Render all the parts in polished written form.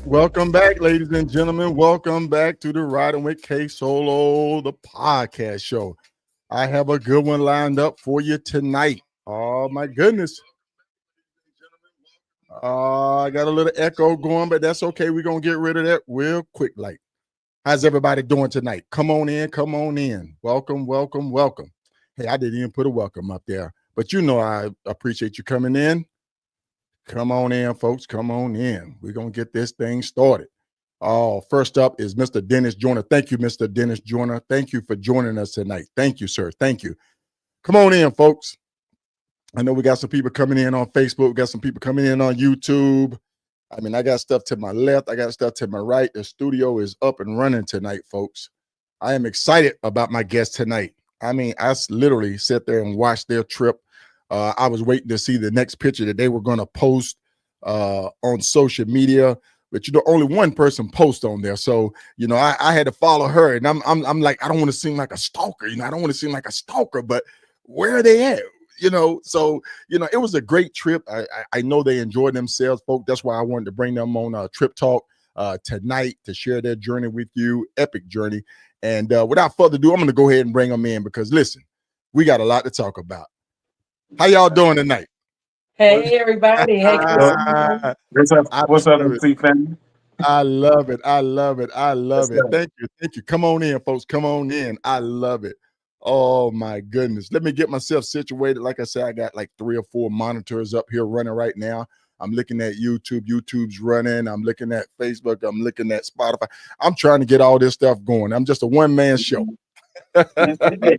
Welcome back, ladies and gentlemen. Welcome back to the Riding with KSolo, the podcast show. I have a good one lined up for you tonight. Oh my goodness. I got a little echo going, but that's okay. We're gonna get rid of that real quick. Like, how's everybody doing tonight? Come on in. Welcome. Hey, I didn't even put a welcome up there, but you know I appreciate you coming in. Come on in, folks. Come on in. We're going to get this thing started. First up is Mr. Dennis Joyner. Thank you, Mr. Dennis Joyner. Thank you for joining us tonight. Thank you, sir. Thank you. Come on in, folks. I know we got some people coming in on Facebook. We got some people coming in on YouTube. I mean, I got stuff to my left. I got stuff to my right. The studio is up and running tonight, folks. I am excited about my guest tonight. I mean, I literally sat there and watched their trip. I was waiting to see the next picture that they were going to post on social media, but only one person post on there. So, I had to follow her, and I'm like, I don't want to seem like a stalker. I don't want to seem like a stalker, but where are they at? So, it was a great trip. I know they enjoyed themselves, folks. That's why I wanted to bring them on Trip Talk tonight to share their journey with you, epic journey. And without further ado, I'm going to go ahead and bring them in because, listen, we got a lot to talk about. How y'all doing tonight? Hey, everybody. Hey, what's up, MC family? I love it. Thank you. Come on in, folks. Come on in. I love it. Oh, my goodness. Let me get myself situated. Like I said, I got like 3 or 4 monitors up here running right now. I'm looking at YouTube. YouTube's running. I'm looking at Facebook. I'm looking at Spotify. I'm trying to get all this stuff going. I'm just a one-man show. That's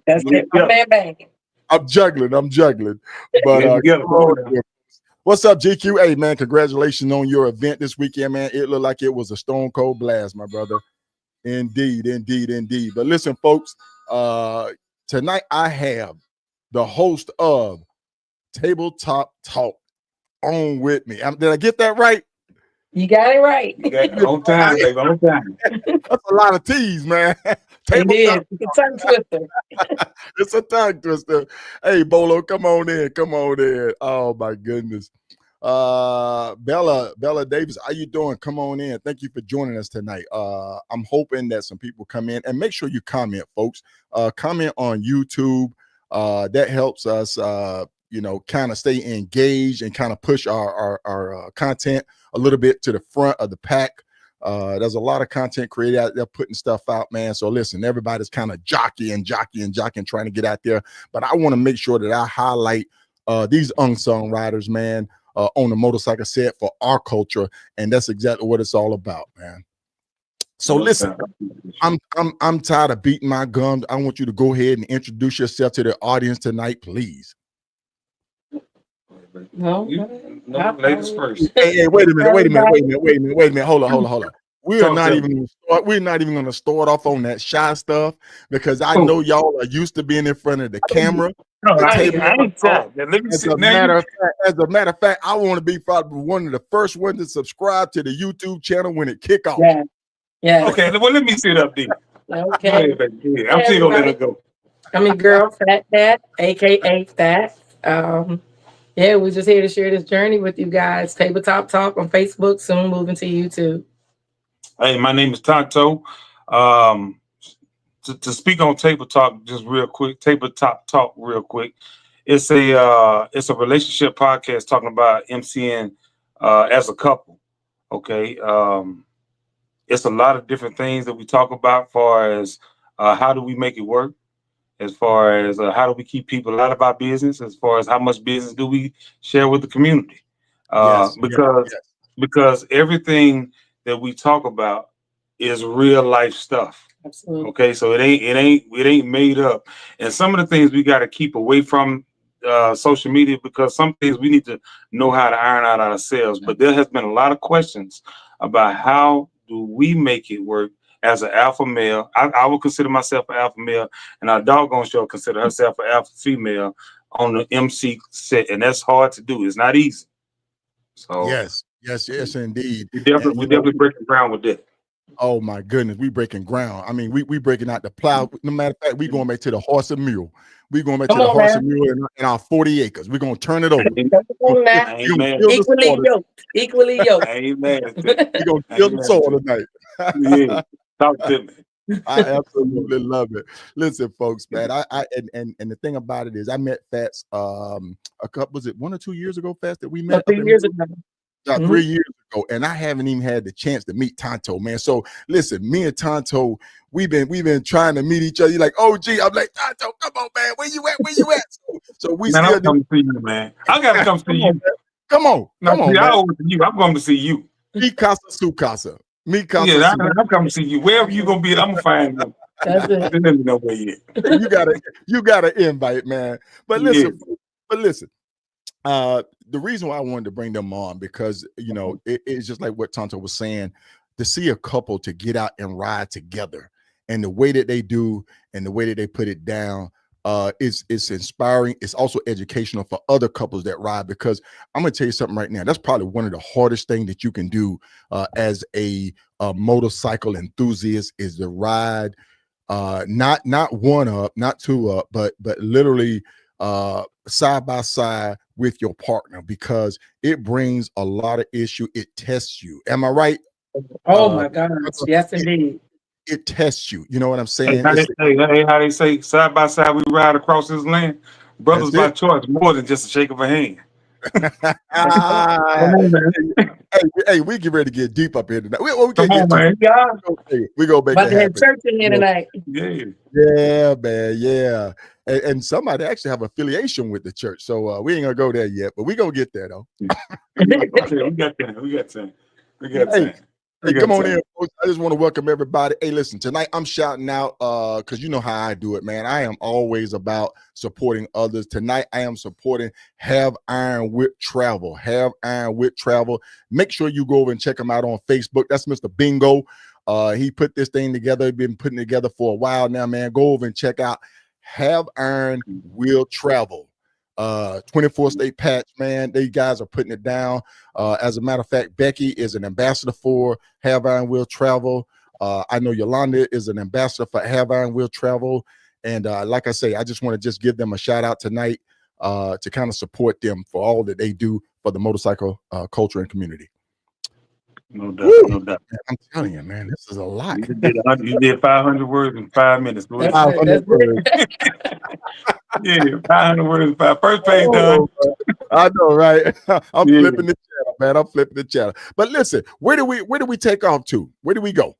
it. I'm juggling. But what's up, GQ? Hey, man, congratulations on your event this weekend, man. It looked like it was a stone cold blast, my brother. Indeed. But listen, folks, tonight I have the host of Tabletop Talk on with me. Did I get that right? You got it right. On time, baby. On time. That's a lot of T's, man. It is. It's a tongue twister. It's a tongue twister. Hey, Bolo, come on in. Oh my goodness. Bella Davis, how you doing? Come on in. Thank you for joining us tonight. I'm hoping that some people come in, and make sure you comment, folks. Comment on YouTube. That helps us kind of stay engaged and kind of push our content a little bit to the front of the pack. There's a lot of content created out there putting stuff out, man. So listen, everybody's kind of jockeying, trying to get out there. But I want to make sure that I highlight these unsung riders, man, on the motorcycle set for our culture. And that's exactly what it's all about, man. So listen, I'm tired of beating my gums. I want you to go ahead and introduce yourself to the audience tonight, please. No, ladies first. Hey, wait a minute. Hold on. We're not even going to start off on that shy stuff because I know y'all are used to being in front of the camera. No, the I table. ain't that. Let me As see. a matter of fact, I want to be probably one of the first ones to subscribe to the YouTube channel when it kick off. Yeah. Yeah. Okay, well, let me sit up there. Okay. Go ahead, baby. Yeah, I'm still gonna let her go. I'm your girl, Fat Dad, aka Fat. Yeah, we're just here to share this journey with you guys. Tabletop Talk on Facebook, soon moving to YouTube. Hey, my name is Tonto. To speak on Table Talk just real quick, Tabletop Talk real quick. It's a relationship podcast talking about MCing as a couple. Okay. It's a lot of different things that we talk about, as far as how do we make it work, as far as how do we keep people out of our business, as far as how much business do we share with the community. Because everything that we talk about is real life stuff. Absolutely. Okay, so it ain't made up. And some of the things we got to keep away from social media, because some things we need to know how to iron out ourselves. But there has been a lot of questions about how do we make it work as an alpha male. I would consider myself an alpha male, and our doggone show consider herself an alpha female on the MC set, and that's hard to do. It's not easy. So yes, indeed. We definitely breaking ground with that. Oh my goodness, we breaking ground. I mean, we breaking out the plow. No matter of fact, we going back to the horse and mule. We going back to the horse and mule in our 40 acres. We're gonna turn it over. Equally yoked. Amen. We're gonna kill the soil tonight. Yeah, talk to me. I absolutely love it. Listen, folks, man. And the thing about it is, I met Phattz a couple, was it 1 or 2 years ago, Phattz, that we met? 3 years ago. 3 years ago, and I haven't even had the chance to meet Tonto, man. So listen, me and Tonto, we've been trying to meet each other. You're like, oh gee, I'm like, Tonto, come on, man, where you at? So we man, still I'm coming to see you, man. I gotta come see you. Come on, man. I'm going to see you. Me casa, su casa. Me casa. Yeah, I'm coming to see you. Wherever you gonna be, I'm gonna find you. That's it. Let me know where you at. You got an invite, man. But listen, the reason why I wanted to bring them on, because it's just like what Tonto was saying, to see a couple to get out and ride together, and the way that they do and the way that they put it down, it's inspiring. It's also educational for other couples that ride, because I'm gonna tell you something right now. That's probably one of the hardest things that you can do as a motorcycle enthusiast, is to ride not one up, not two up, but literally side by side with your partner, because it brings a lot of issue. It tests you. Am I right? Oh my God. Yes, indeed. It tests you. You know what I'm saying? Hey, how they say, side by side we ride across this land. Brothers by choice, more than just a shake of a hand. Hey, we get ready to get deep up here tonight. We go back to have church in here tonight. Yeah, man, yeah. And somebody actually have affiliation with the church, so we ain't gonna go there yet, but we gonna get there though. We got time. Hey, come on in, folks. I just want to welcome everybody. Hey, listen, tonight I'm shouting out because you know how I do it, man. I am always about supporting others. Tonight I am supporting Have Iron with Travel. Have Iron with Travel. Make sure you go over and check them out on Facebook. That's Mr. Bingo. He put this thing together. He's been putting it together for a while now, man. Go over and check out Have Iron Will Travel. 24 state patch, man. These guys are putting it down. As a matter of fact, Becky is an ambassador for Have Iron Will Travel. I know Yolanda is an ambassador for Have Iron Will Travel. And like I say, I just want to just give them a shout out tonight to kind of support them for all that they do for the motorcycle culture and community. No doubt. I'm telling you, man, this is a lot. You did 500 words in 5 minutes. 500 words. Yeah, 500 words. First page done. I know, right? I'm flipping the channel, man. I'm flipping the channel. But listen, where do we take off to? Where do we go?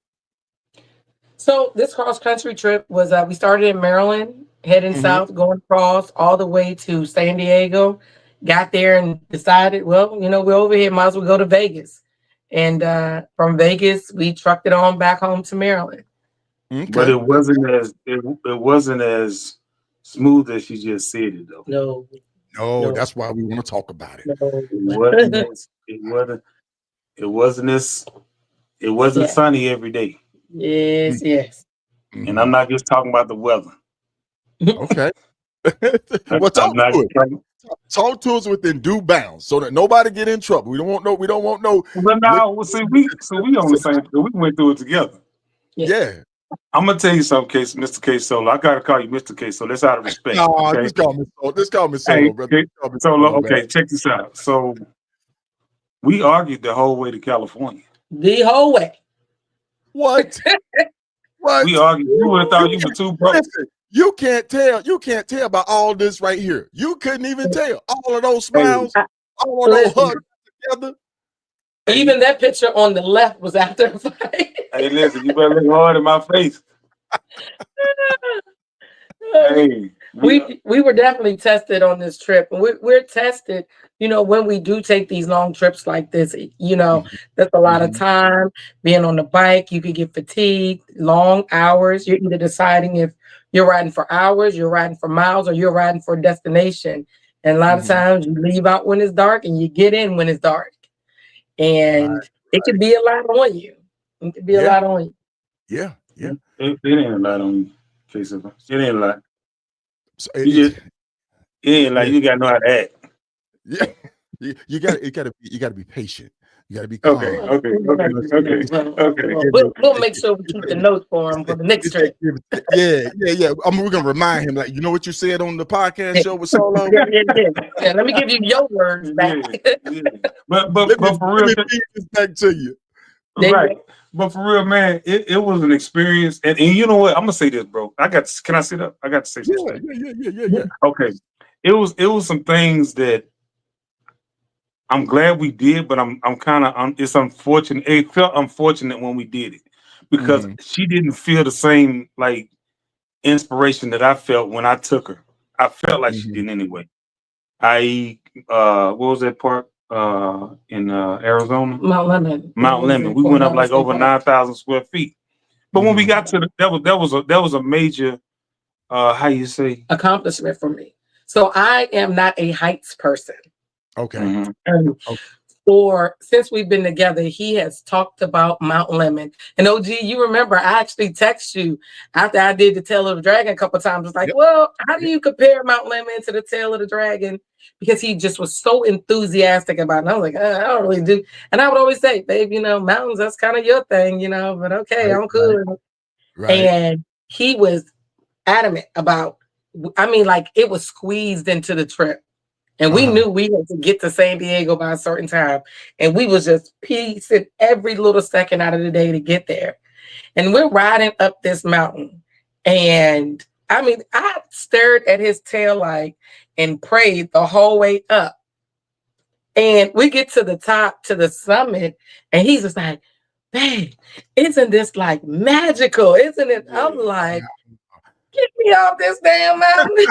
So this cross country trip was we started in Maryland, heading south, going across all the way to San Diego. Got there and decided, well, we're over here, might as well go to Vegas. And from Vegas, we trucked it on back home to Maryland. Okay. But it wasn't as smooth as you just said it, though. No, that's why we want to talk about it. It wasn't sunny every day. Yes. And I'm not just talking about the weather. Okay. Well, talk to us within due bounds so that nobody get in trouble. We don't want no. But now, we on the same. We went through it together. Yeah. I'm gonna tell you something, Mr. KSolo. I gotta call you Mr. KSolo. That's out of respect. No, okay? just call me Solo, brother. Solo. Okay, check this out. So we argued the whole way to California. The whole way. What? What? We argued. You would have thought you were too broke. Listen, you can't tell about all this right here. You couldn't even tell all of those smiles, all of those hugs together. Even that picture on the left was after the fight. Hey, listen, you better look hard in my face. Hey, we were definitely tested on this trip. We're tested, when we do take these long trips like this, that's a lot of time being on the bike. You could get fatigued, long hours. You're either deciding if you're riding for hours, you're riding for miles, or you're riding for a destination. And a lot of times you leave out when it's dark and you get in when it's dark. And it could be a lot on you. It could be a lot on you. Yeah. It ain't a lot on you, KSolo. It ain't a lot. So it ain't like you gotta know how to act. Yeah, you gotta be patient. You gotta be calm. Okay. We'll make sure we keep the notes for him for the next trip. Yeah. We're gonna remind him, like, you know what you said on the podcast show with Solo. Yeah. Let me give you your words back. But for real, let me feed this back to you. Right. But for real, man, it was an experience. And you know what? I'm gonna say this, bro. Can I sit up? I got to say something. Yeah. Okay. It was some things that I'm glad we did, but I'm kind of it's unfortunate. It felt unfortunate when we did it because she didn't feel the same like inspiration that I felt when I took her. I felt like she didn't anyway. What was that park in Arizona? Mount Lemon. We went up like over 9,000 square feet. But when we got to that was a major how you say accomplishment for me. So I am not a heights person. Okay. And since we've been together, he has talked about Mount Lemon. And OG, you remember I actually texted you after I did the Tail of the Dragon a couple of times. It's like, well, how do you compare Mount Lemon to the Tail of the Dragon? Because he just was so enthusiastic about it. And I was like, I don't really do. And I would always say, babe, mountains, that's kind of your thing, but okay, I'm cool. Right. And he was adamant about, it was squeezed into the trip. And we knew we had to get to San Diego by a certain time. And we was just piecing every little second out of the day to get there. And we're riding up this mountain. And I stared at his taillight and prayed the whole way up. And we get to the top, to the summit. And he's just like, babe, isn't this like magical? Isn't it? I'm like, get me off this damn mountain.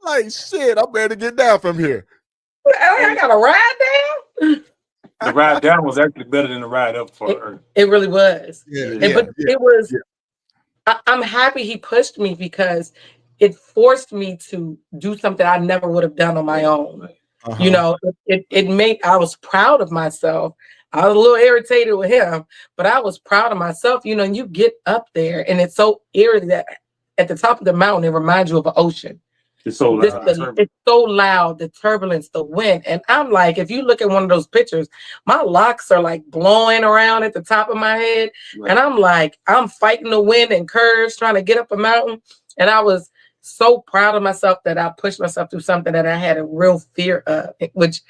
like shit, I better get down from here. I gotta ride down. The ride down was actually better than the ride up for her. It really was. It was. I'm happy he pushed me because it forced me to do something I never would have done on my own. It made. I was proud of myself. I was a little irritated with him, but I was proud of myself. And you get up there, and it's so eerie that at the top of the mountain, it reminds you of an ocean. It's so loud. It's so loud, the turbulence, the wind. And I'm like, if you look at one of those pictures, my locks are like blowing around at the top of my head. Right. And I'm like, I'm fighting the wind and curves, trying to get up a mountain. And I was so proud of myself that I pushed myself through something that I had a real fear of, which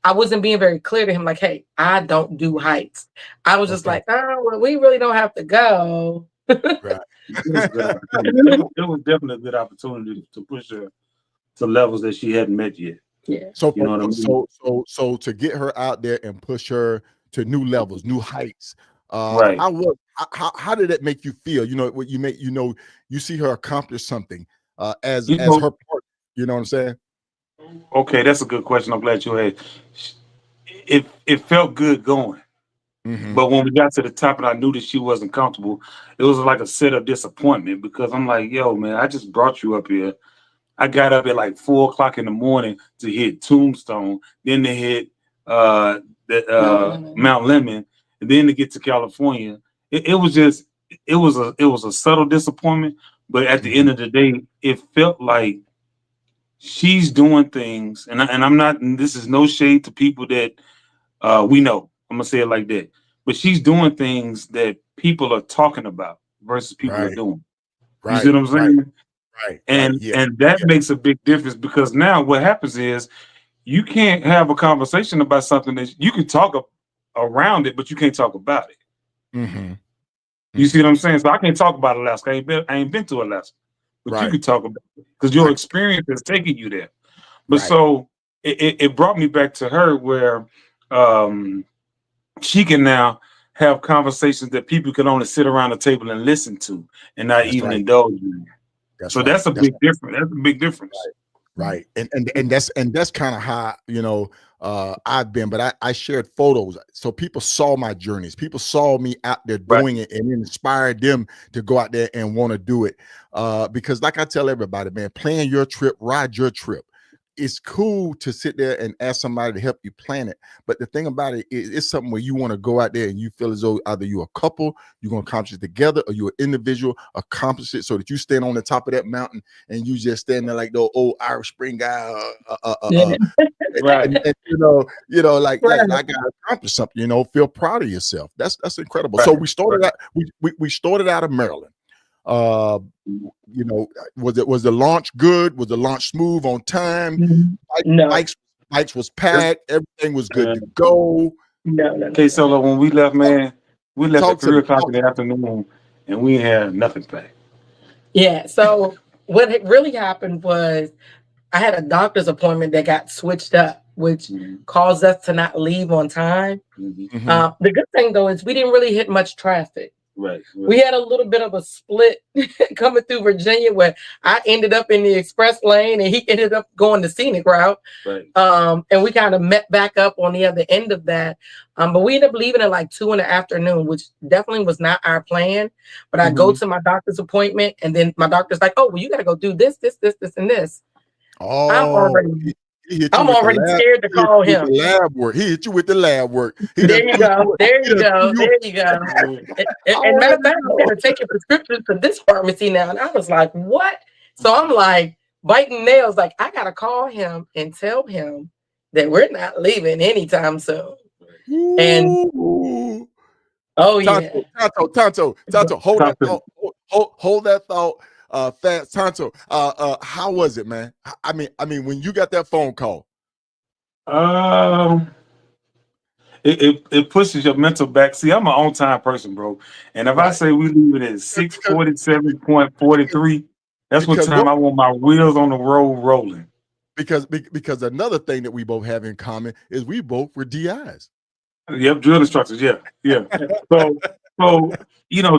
I wasn't being very clear to him. Like, hey, I don't do heights. I was just like, we really don't have to go. Right. It was definitely a good opportunity to push her to levels that she hadn't met yet. Yeah. So so to get her out there and push her to new levels, new heights. Right. How did that make you feel? You see her accomplish something as her partner. You know what I'm saying? Okay, that's a good question. I'm glad you had. It felt good going. But when we got to the top and I knew that she wasn't comfortable, it was like a set of disappointment because I'm like, yo, man, I just brought you up here. I got up at like 4:00 in the morning to hit Tombstone, then to hit Mount Lemon, and then to get to California. It was it was a subtle disappointment, but at the end of the day, it felt like she's doing things, and I'm not. And this is no shade to people that we know. I'm gonna say it like that. But she's doing things that people are talking about versus people are doing. You see what I'm saying? And that makes a big difference, because now what happens is you can't have a conversation about something that you can talk around it, but you can't talk about it. You see what I'm saying? So I can't talk about Alaska. I ain't been to Alaska, but you can talk about it because your experience is taking you there. But so it brought me back to her, where she can now have conversations that people can only sit around the table and listen to, and not even indulge in. That's a big difference. That's a big difference. Right. And that's kind of how, I've been, but I shared photos. So people saw my journeys. People saw me out there doing it, and it inspired them to go out there and want to do it. Because like I tell everybody, man, plan your trip, ride your trip. It's cool to sit there and ask somebody to help you plan it. But the thing about it is, it's something where you want to go out there and you feel as though either you're a couple, you're going to accomplish it together, or you're an individual, accomplish it so that you stand on the top of that mountain and you just stand there like the old Irish Spring guy. And, like I got to accomplish something, feel proud of yourself. That's incredible. So we started out, we started out of Maryland. Was the launch good? Was the launch smooth, on time? No. Bikes was packed. Everything was good to go. No. KSolo, when we left, man, we left at 3 o'clock in the afternoon, and we had nothing packed. Yeah. So what really happened was I had a doctor's appointment that got switched up, which caused us to not leave on time. The good thing though is we didn't really hit much traffic. Right. We had a little bit of a split coming through Virginia, where I ended up in the express lane and he ended up going the scenic route. Right. And we kind of met back up on the other end of that. But we ended up leaving at like 2 p.m, which definitely was not our plan. But I go to my doctor's appointment, and then my doctor's like, "Oh, well, you got to go do this, and this." Oh, I'm already scared to call him. Lab work. He hit you with the lab work. There you go. And matter of fact, I'm going to take your prescription to this pharmacy now. And I was like, what? So I'm like biting nails. Like, I got to call him and tell him that we're not leaving anytime soon. And Tonto, hold that thought. Hold that thought. Phattz, Tonto, how was it, man? I mean, when you got that phone call, it pushes your mental back. See, I'm an on-time person, bro, and if I say we leave it at 6:47.43, that's what time I want my wheels on the road rolling. Because another thing that we both have in common is we both were DIs. Yep, drill instructors. Yeah. So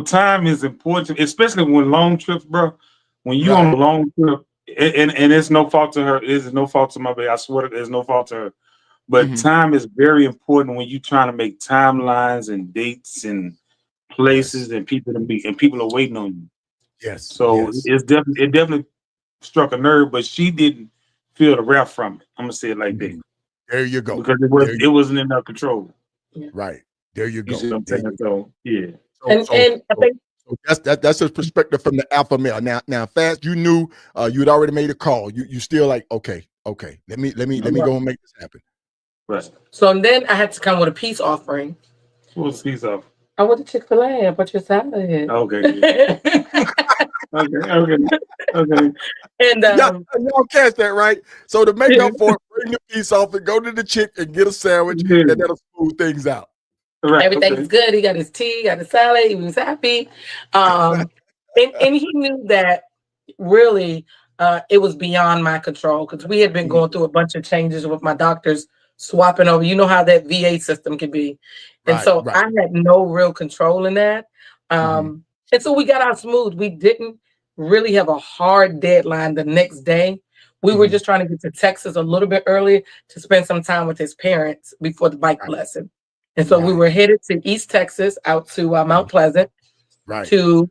time is important, especially when long trips, bro. When you on a long trip, and it's no fault to her, it's no fault to my baby. I swear there's no fault to her. But time is very important when you're trying to make timelines and dates and places and people to meet, and people are waiting on you. Yes. So it definitely struck a nerve, but she didn't feel the wrath from it. I'm gonna say it like that. There you go. Because it wasn't in her control. Right. There you go. You see what I'm saying? So yeah. And I think that's his perspective from the alpha male. Now, Phattz, you knew you had already made a call. You still like, okay. Let me go and make this happen. Right. So then I had to come with a peace offering. What was the peace offering? I went to Chick-fil-A. I bought your salad. Okay. Okay. And y'all catch that, right? So to make up for it, bring the peace off and go to the chick and get a sandwich, and that'll smooth things out. Right. Everything's good. He got his tea, got his salad. He was happy. And he knew that really it was beyond my control, because we had been going through a bunch of changes with my doctors swapping over. You know how that VA system can be. And so I had no real control in that. And so we got out smooth. We didn't really have a hard deadline the next day. We were just trying to get to Texas a little bit earlier to spend some time with his parents before the bike lesson. And so we were headed to East Texas, out to Mount Pleasant, to,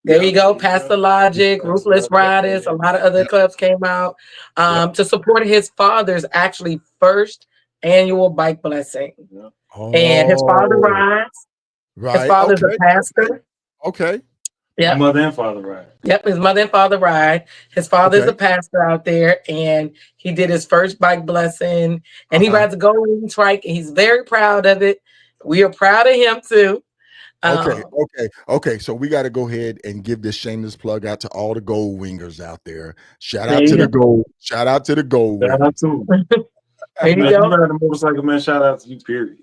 there you go, past the Logic, Ruthless Riders, a lot of other clubs came out to support his father's actually first annual bike blessing. And his father rides. His father's a pastor. Okay. Yeah. Mother and father ride. Yep, his mother and father ride. His father's Okay. a pastor out there, and he did his first bike blessing, and he rides a golden trike, and he's very proud of it. We are proud of him too. Okay. So we got to go ahead and give this shameless plug out to all the gold wingers out there. Shout There out you to the go. gold. Shout out to the gold Shout wingers. out to him. There you Man, go. you ride a motorcycle, man. Shout out to you, period.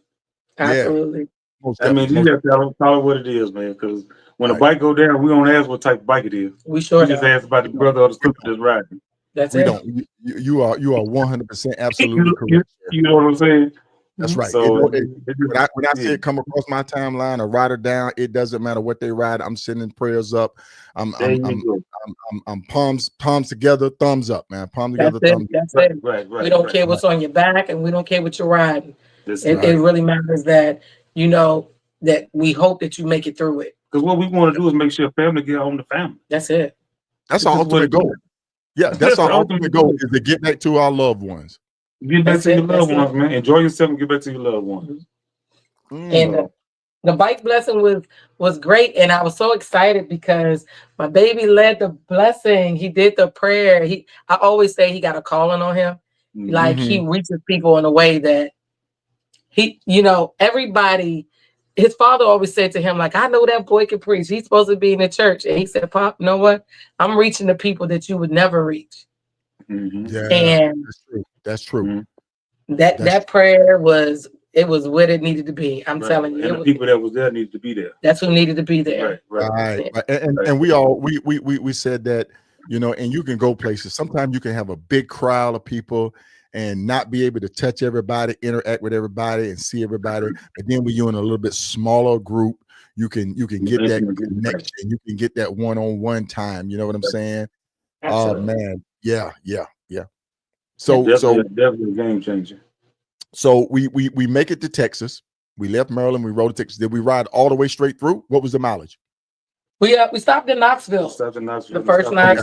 Absolutely. Most I mean, definitely. you Most have to call it what it is, man. Because when a Right. bike go down, we don't ask what type of bike it is. We sure We just don't. ask about the brother or the sister that's riding. That's we it. don't. You are 100% absolutely You, correct. Sir. you know what I'm saying? That's right. So When I see it come across my timeline, a rider down, it doesn't matter what they ride. I'm sending prayers up. I'm palms together, thumbs up, man. Palms together, That's it. thumbs. That's right, it. right. We don't care what's on your back, and we don't care what you're riding. That's It right. really matters that that we hope that you make it through it. Because what we want to do is make sure family get home to family. That's it. That's It's our just what ultimate it goal. is. Yeah, that's our ultimate goal is to get back to our loved ones. Get back That's to your it. loved That's ones, it. man. Enjoy yourself and get back to your loved ones. And the bike blessing was great, and I was so excited because my baby led the blessing. He did the prayer. I always say he got a calling on him. Like he reaches people in a way that everybody. His father always said to him, like, I know that boy can preach. He's supposed to be in the church. And he said, Pop, you know what? I'm reaching the people that you would never reach. Yeah, And that's true. That prayer was what it needed to be. I'm telling you. And the people that was there needed to be there. That's who needed to be there. Right. And we said that, and you can go places. Sometimes you can have a big crowd of people and not be able to touch everybody, interact with everybody, and see everybody. But then when you're in a little bit smaller group, you can get that connection. You can get that one-on-one time. You know what I'm saying? Absolutely. Oh man, yeah. So definitely a game changer. So we make it to Texas. We left Maryland. We rode to Texas. Did we ride all the way straight through? What was the mileage? We stopped in Knoxville. The first night.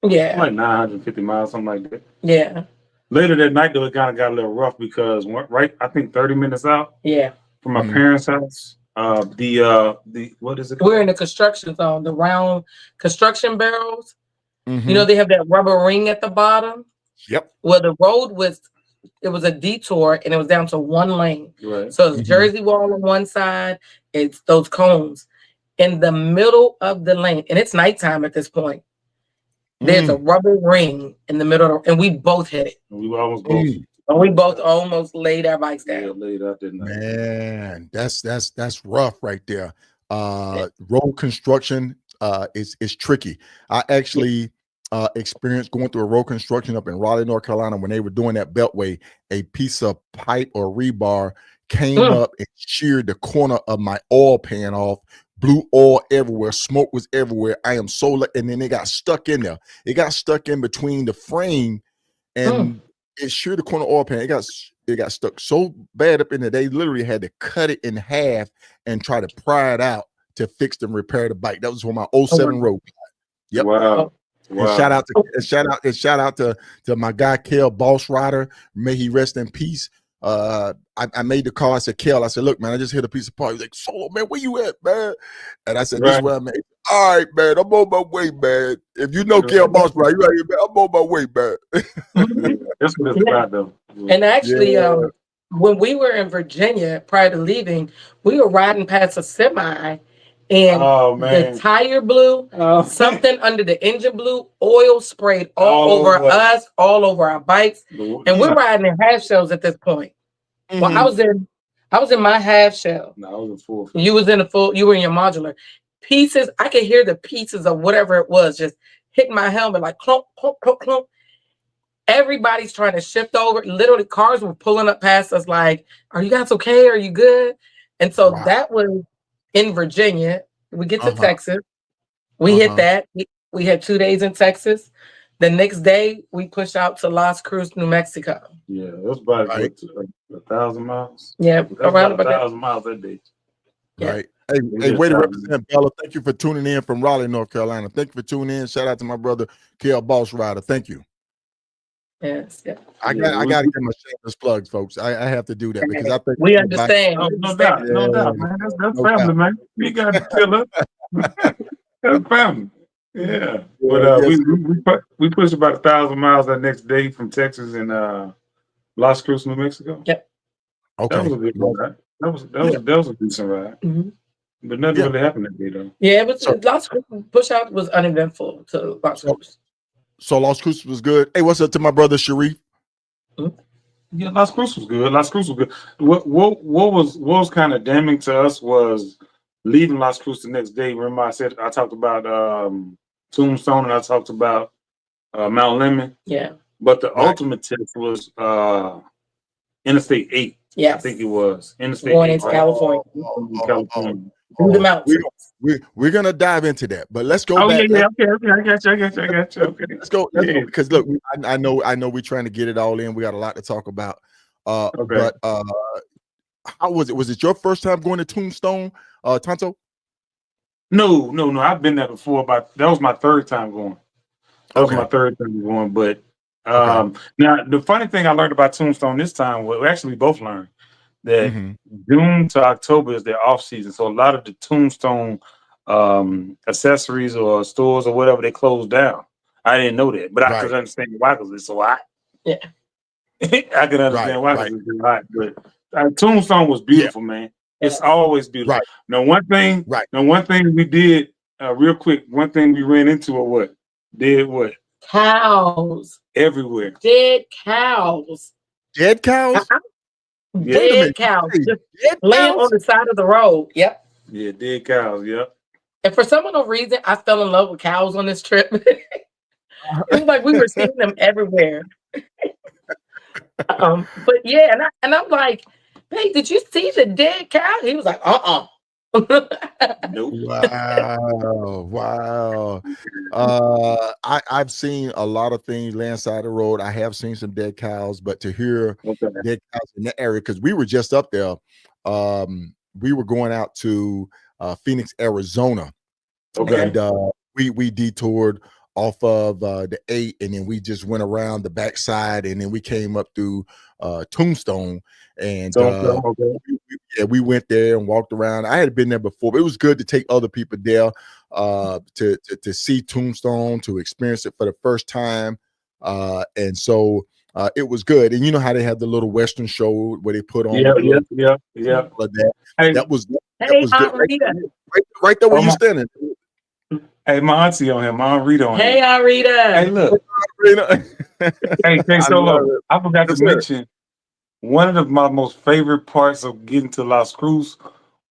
Like 950 miles, something like that. Yeah. Later that night, though, it kind of got a little rough because I think 30 minutes out. Yeah. From my parents' house. The what is it called? We're in the construction zone, the round construction barrels. They have that rubber ring at the bottom. Yep. Well, the road was a detour and it was down to one lane. Right. So it's Jersey wall on one side, it's those cones. In the middle of the lane, and it's nighttime at this point. There's a rubber ring in the middle, and we both hit it. We almost almost laid our bikes down. Yeah, laid out that night. Man, that's rough right there. Road construction is tricky. I actually experienced going through a road construction up in Raleigh, North Carolina, when they were doing that beltway. A piece of pipe or rebar came up and sheared the corner of my oil pan off. Blew oil everywhere, smoke was everywhere. I am so and then it got stuck in there. It got stuck in between the frame and it sheared the corner oil pan. It got stuck so bad up in there. They literally had to cut it in half and try to pry it out to fix and repair the bike. That was for my 07 road. Yep. Wow. And shout out to my guy Kel, Boss Rider. May he rest in peace. I made the call. I said, Kel, I said, look, man, I just hit a piece of part. He's like, Solo, man, where you at, man? And I said, this is where I'm at. All right, man, I'm on my way, man. If you know Kel Boss Rider, you right here, man. I'm on my way, man. That's what it's about, though. And actually, when we were in Virginia prior to leaving, we were riding past a semi. And the tire blew, something under the engine blew, oil sprayed all over us, all over our bikes. And we're riding in half shells at this point. Well, I was in my half shell. No, I was in full. You was in a full, you were in your modular. Pieces, I could hear the pieces of whatever it was just hitting my helmet like clunk, clunk, clunk, clunk. Everybody's trying to shift over. Literally, cars were pulling up past us like, are you guys okay? Are you good? And so that was in Virginia. We get to Texas. We hit that. We had 2 days in Texas. The next day, we pushed out to Las Cruces, New Mexico. Yeah, it was about 1,000 miles. Yeah, around about 1,000 miles that day. Yeah. Right. Hey, way to represent, Bella. Thank you for tuning in from Raleigh, North Carolina. Thank you for tuning in. Shout out to my brother, Kel Boss Rider. Thank you. Yes, yeah. I got to get my shameless plugs, folks. I have to do that because I think We understand. No doubt, no doubt, man. That's family, man. We got to kill us. That's family. Yeah. But we pushed about 1,000 miles that next day from Texas and Las Cruces, New Mexico. Yep. Okay. That was a good ride. That was a decent ride. Mm-hmm. But nothing really happened that day, though. Yeah, it was Las Cruces push out was uneventful to Las Cruces. So Las Cruces was good. Hey, what's up to my brother Sharif? Mm-hmm. Yeah, Las Cruces was good. Las Cruces was good. What was kind of damning to us was leaving Las Cruces the next day. Remember, I talked about Tombstone and I talked about Mount Lemon. Yeah. But the ultimate test was Interstate 8. Yes. I think it was Interstate going 8, into California. California. Through the mountains. We're gonna dive into that, but let's go. Okay, I got you. Okay, let's go because look, I know we're trying to get it all in. We got a lot to talk about. But how was it? Was it your first time going to Tombstone, Tonto? No. I've been there before, but that was my third time going. But now the funny thing I learned about Tombstone this time, well, actually we both learned that June to October is their off season. So a lot of the Tombstone accessories or stores or whatever, they closed down. I didn't know that, but I could understand why, because it's so hot. Yeah. I could understand why, because it's so hot. But Tombstone was beautiful, man. It's always beautiful. Right. Now one thing we did real quick, one thing we ran into cows everywhere. Dead cows. Dead cows? Dead cows. Just laying on the side of the road. Yep. Yeah, dead cows. Yep. And for some unknown reason, I fell in love with cows on this trip. It was like we were seeing them everywhere. But yeah, and I'm like, hey, did you see the dead cow? He was like, Nope. Wow. I've seen a lot of things land side of the road. I have seen some dead cows, but to hear dead cows in that area, because we were just up there. We were going out to Phoenix, Arizona. Okay. And we detoured off of the 8, and then we just went around the backside, and then we came up through Tombstone. And we went there and walked around. I had been there before, but it was good to take other people there to see Tombstone, to experience it for the first time. And so it was good. And you know how they have the little Western show where they put on that was good. Right there where you're standing. Hey, my auntie on here. My Aunt Rita on here. Hey, Aunt Rita. Hey, look. Hey, KSolo. I forgot to mention, one of my most favorite parts of getting to Las Cruces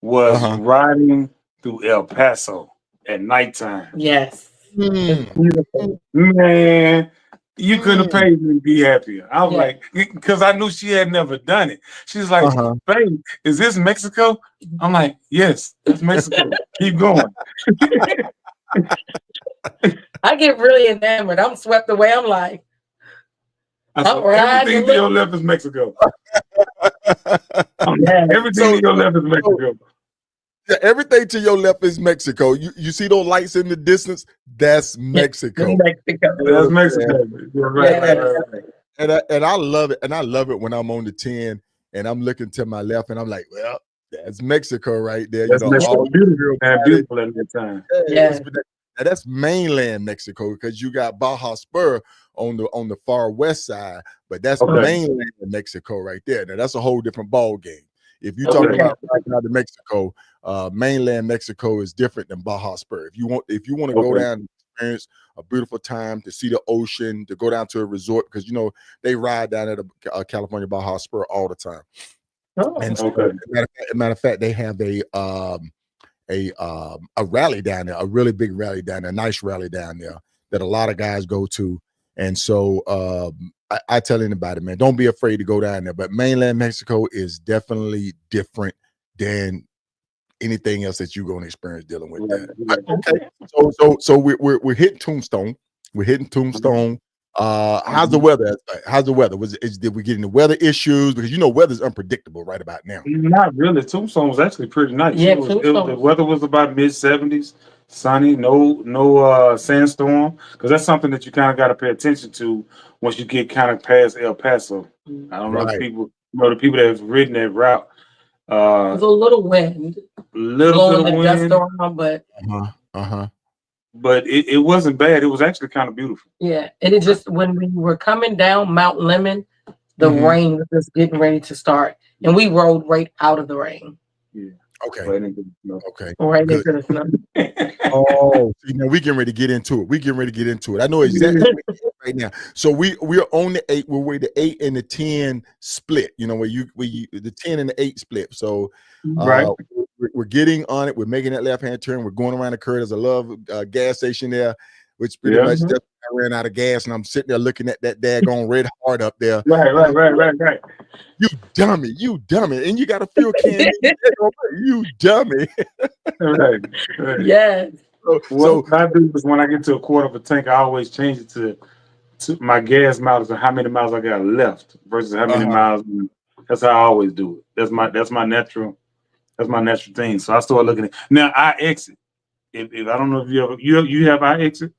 was riding through El Paso at nighttime. Yes. Beautiful. Man, you couldn't have paid me to be happier. I was like, because I knew she had never done it. She's like, babe, is this Mexico? I'm like, yes, it's Mexico. Keep going. I get really enamored. I'm swept away. I'm like, everything to your left is Mexico. Everything to your left is Mexico. Yeah, everything to your left is Mexico. You see those lights in the distance? That's Mexico. That's Mexico. Right. And I love it. And I love it when I'm on the 10 and I'm looking to my left and I'm like, well, that's Mexico right there. That's Mexico. Beautiful at that time. Yeah. That's mainland Mexico, because you got Baja Spur on the far west side, but that's mainland Mexico right there. Now that's a whole different ball game. If you talk about right now to Mexico, mainland Mexico is different than Baja Spur. If you want to go down and experience a beautiful time, to see the ocean, to go down to a resort, because they ride down at a California Baja Spur all the time. And so, matter of fact, they have a rally down there, a really big rally down there, a nice rally down there that a lot of guys go to. And so I tell anybody, man, don't be afraid to go down there. But mainland Mexico is definitely different than anything else that you're going to experience dealing with that. Okay. So we're hitting Tombstone. We're hitting Tombstone. How's the weather? Did we get any weather issues? Because weather's unpredictable right about now. Not really. Tombstone was actually pretty nice. Yeah, the weather was about mid-70s. sunny, no sandstorm, because that's something that you kind of got to pay attention to once you get kind of past El Paso. I don't know if Right. people know the people that have ridden that route. There's a little wind Little bit blowing of the wind, dust around, but but it wasn't bad. It was actually kind of beautiful. yeah. And it just when we were coming down Mount Lemon, the rain was just getting ready to start, and we rode right out of the rain. Yeah. Okay. Right into the snow. Okay. Right Good. into the snow. Oh, you know, we getting ready to get into it. We getting ready to get into it. I know exactly what it is right now. So we're on the 8. We're where the 8 and the 10 split. You know, where the 10 and the 8 split. So Right. we're getting on it. We're making that left hand turn. We're going around the curve. There's a love gas station there, which pretty much just I ran out of gas, and I'm sitting there looking at that daggone red heart up there. Right. You dummy, and you got a fuel can. You dummy. Right. Yes. So what I do is when I get to a quarter of a tank, I always change it to my gas mileage and how many miles I got left versus how many miles. That's how I always do it. That's my natural thing. So I start looking at now. I exit. If I don't know if you have I exit.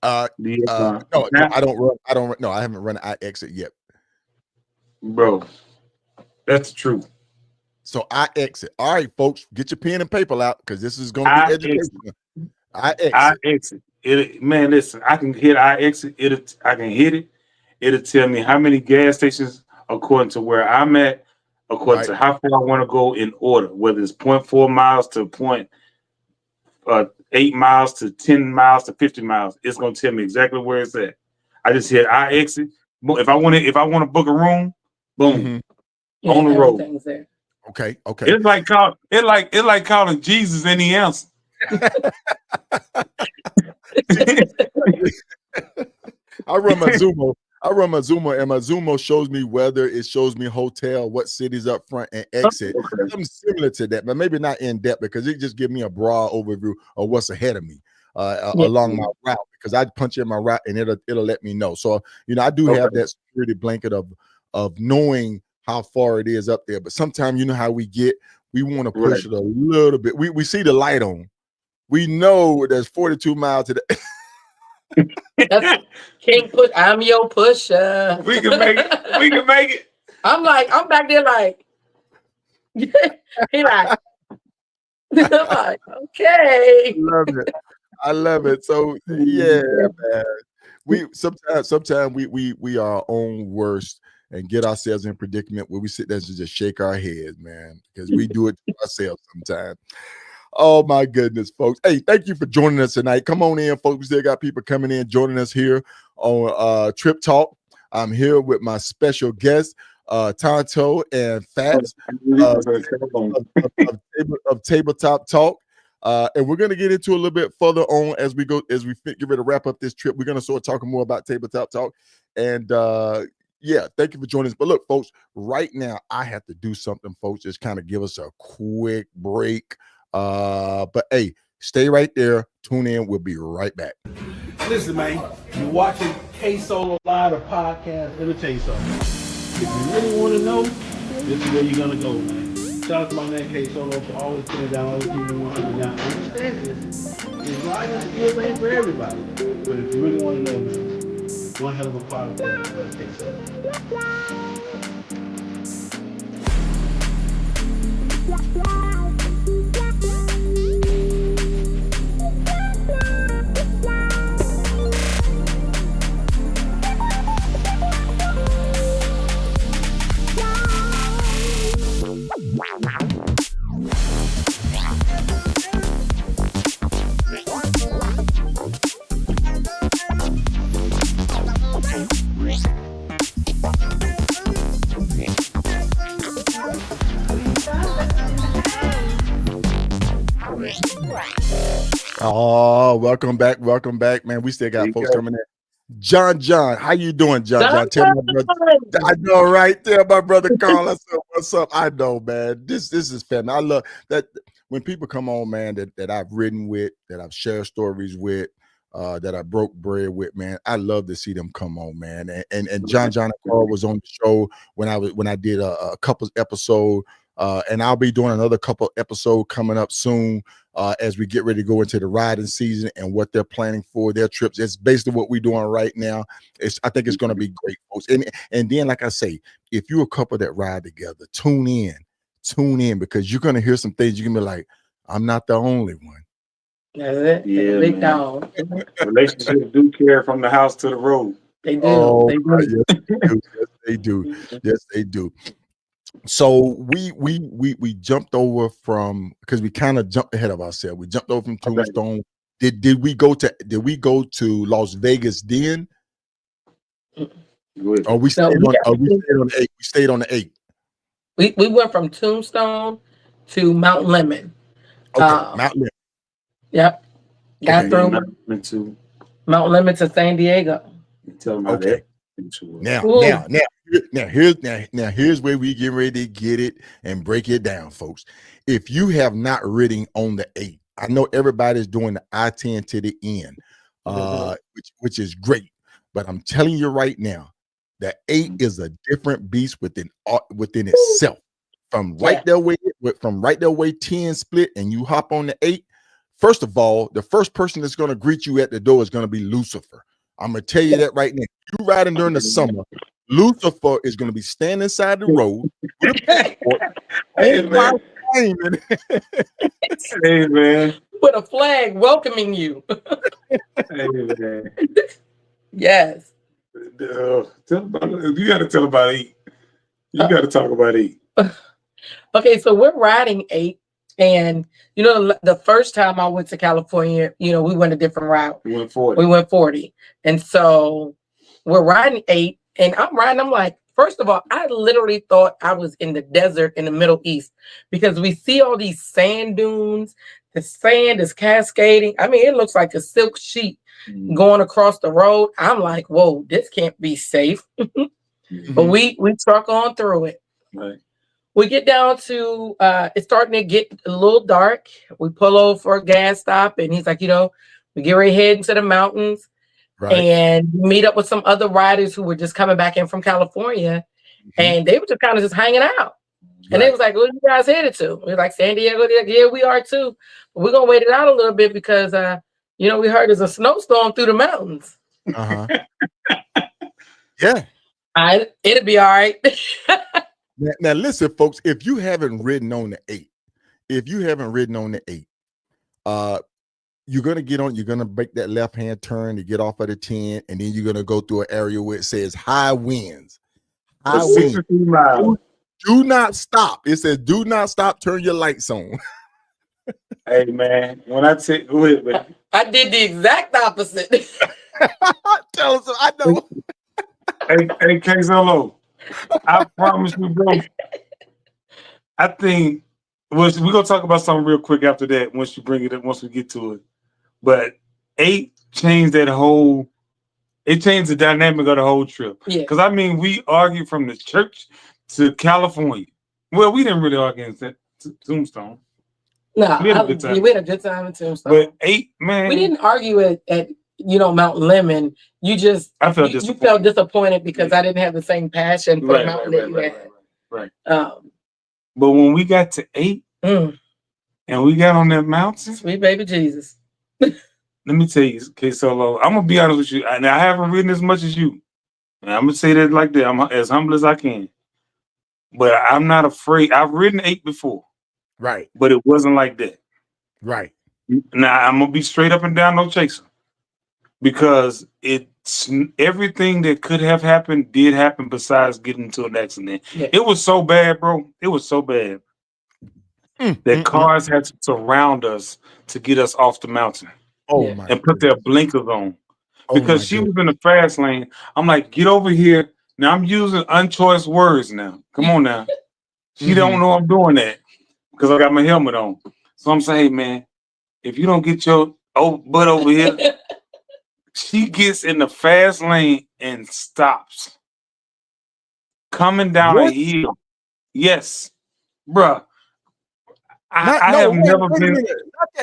No, I don't run. No, I haven't run I exit yet, bro. That's the truth. So I exit. All right, folks, get your pen and paper out because this is going to be educational. I exit. Man, listen, I can hit I exit. I can hit it. It'll tell me how many gas stations according to where I'm at, according to how far I want to go in order, whether it's 0.4 miles to 8 miles to 10 miles to 50 miles. It's going to tell me exactly where it's at. I just hit I exit. If I want to book a room, boom, on the road. There. Okay. It's like calling Jesus and he answered. I run my Zumo, and my Zumo shows me weather. It shows me hotel, what cities up front and exit. Something similar to that, but maybe not in depth because it just gives me a broad overview of what's ahead of me along my route. Because I punch in my route and it'll let me know. So I do have that security blanket of knowing how far it is up there. But sometimes you know how we want to push it a little bit. We see the light on. We know there's 42 miles to the Can't put. I'm your pusher. We can make it. I'm back there like he like. I'm like, okay. I love it. So yeah, man. We sometimes we are our own worst and get ourselves in predicament where we sit there and just shake our heads, man, because we do it to ourselves sometimes. Oh my goodness, folks. Hey, thank you for joining us tonight. Come on in, folks. We still got people coming in, joining us here on Trip Talk. I'm here with my special guest, Tonto and Phattz of Tabletop Talk. And we're going to get into a little bit further on as we get ready to wrap up this trip. We're going to start talking more about Tabletop Talk. And yeah, thank you for joining us. But look, folks, right now I have to do something, folks. Just kind of give us a quick break. But hey, stay right there. Tune in. We'll be right back. Listen, man, you're watching KSolo Live, a podcast. Let me tell you something. If you really want to know, this is where you're gonna go, man. Shout out to my man KSolo for always putting it down, always keeping it 100 down. Understand this? It's riding still ain't for everybody. But if you really want to know, man, one hell of a podcast, KSolo. Oh, welcome back, man. We still got folks coming in. John, how you doing, John? Tell my brother. I know, right? Tell my brother Carl. I said, what's up? I know, man. This is family. I love that when people come on, man, that I've ridden with, that I've shared stories with, that I broke bread with, man. I love to see them come on, man. And John and Carl was on the show when I did a couple episode. And I'll be doing another couple episode coming up soon. as we get ready to go into the riding season and what they're planning for their trips. It's basically what we're doing right now. I think it's going to be great, folks. And then, like I say, if you're a couple that ride together, tune in, because you're going to hear some things. You're going to be like, I'm not the only one. That's it. Yeah, Big dog. Relationships do carry from the house to the road. They do. Oh, they do. yes, they do. Yes, they do. So we jumped over from, because we kind of jumped ahead of ourselves. We jumped over from Tombstone. Okay. Did we go to Las Vegas then? Or we stayed on the 8? We stayed on the 8. We went from Tombstone to Mount Lemon. Okay, Mount Lemon. Yep. Got through Mount Lemon to San Diego. Tell them okay. Now here's where we get ready to get it and break it down, folks. If you have not ridden on the 8, I know everybody's doing the I-10 to the end, which is great. But I'm telling you right now, the 8 is a different beast within itself. From right there way 10 split, and you hop on the 8. First of all, the first person that's going to greet you at the door is going to be Lucifer. I'm going to tell you that right now. You riding during the summer, Lucifer is going to be standing inside the road with a passport. Hey, man. With a flag welcoming you. Hey, man. Yes. You got to tell about 8. You got to talk about 8. Okay, so we're riding 8. And, you know, the first time I went to California, you know, we went a different route. We went 40. And so we're riding 8. And I'm like, first of all, I literally thought I was in the desert in the Middle East, because we see all these sand dunes. The sand is cascading. I mean, it looks like a silk sheet going across the road. I'm like, whoa, this can't be safe. But we truck on through it. Right. We get down to, it's starting to get a little dark. We pull over for a gas stop, and he's like, you know, we get ready to head into the mountains. Right. And meet up with some other riders who were just coming back in from California. And they were just kind of just hanging out. And they was like, where you guys headed to? We were like, San Diego. Like, yeah, we are too. But we're going to wait it out a little bit because, you know, we heard there's a snowstorm through the mountains. Yeah. It'll be all right. Now, listen, folks, if you haven't ridden on the 8, you're going to make that left-hand turn to get off of the 10, and then you're going to go through an area where it says high winds. High winds. Do not stop. It says, do not stop, turn your lights on. Hey, man, when I take, go ahead, man. I did the exact opposite. Tell us, I know. Hey, KSolo, I promise you, bro. I think we're going to talk about something real quick after that once you bring it up, once we get to it. But 8 changed it changed the dynamic of the whole trip. Yeah. Because, I mean, we argued from the church to California. Well, we didn't really argue in Tombstone. No, we had a good time in Tombstone. But 8, man. We didn't argue at you know, Mount Lemon. You felt disappointed because I didn't have the same passion for the mountain that you had. Right. But when we got to 8 and we got on that mountain. Sweet baby Jesus. Let me tell you, KSolo, I'm going to be honest with you. And I haven't ridden as much as you. And I'm going to say that like that. I'm as humble as I can. But I'm not afraid. I've ridden 8 before. Right. But it wasn't like that. Right. Now, I'm going to be straight up and down, no chaser. Because it's everything that could have happened did happen besides getting into an accident. Yeah. It was so bad, bro. It was so bad that cars had to surround us to get us off the mountain. Oh my! And put their blinkers on because she was in the fast lane. I'm like, get over here. Now I'm using unchoice words now. Come on now. She don't know I'm doing that because I got my helmet on. So I'm saying, hey, man, if you don't get your butt over here. She gets in the fast lane and stops. Coming down a hill. Yes. Bruh. I have never been.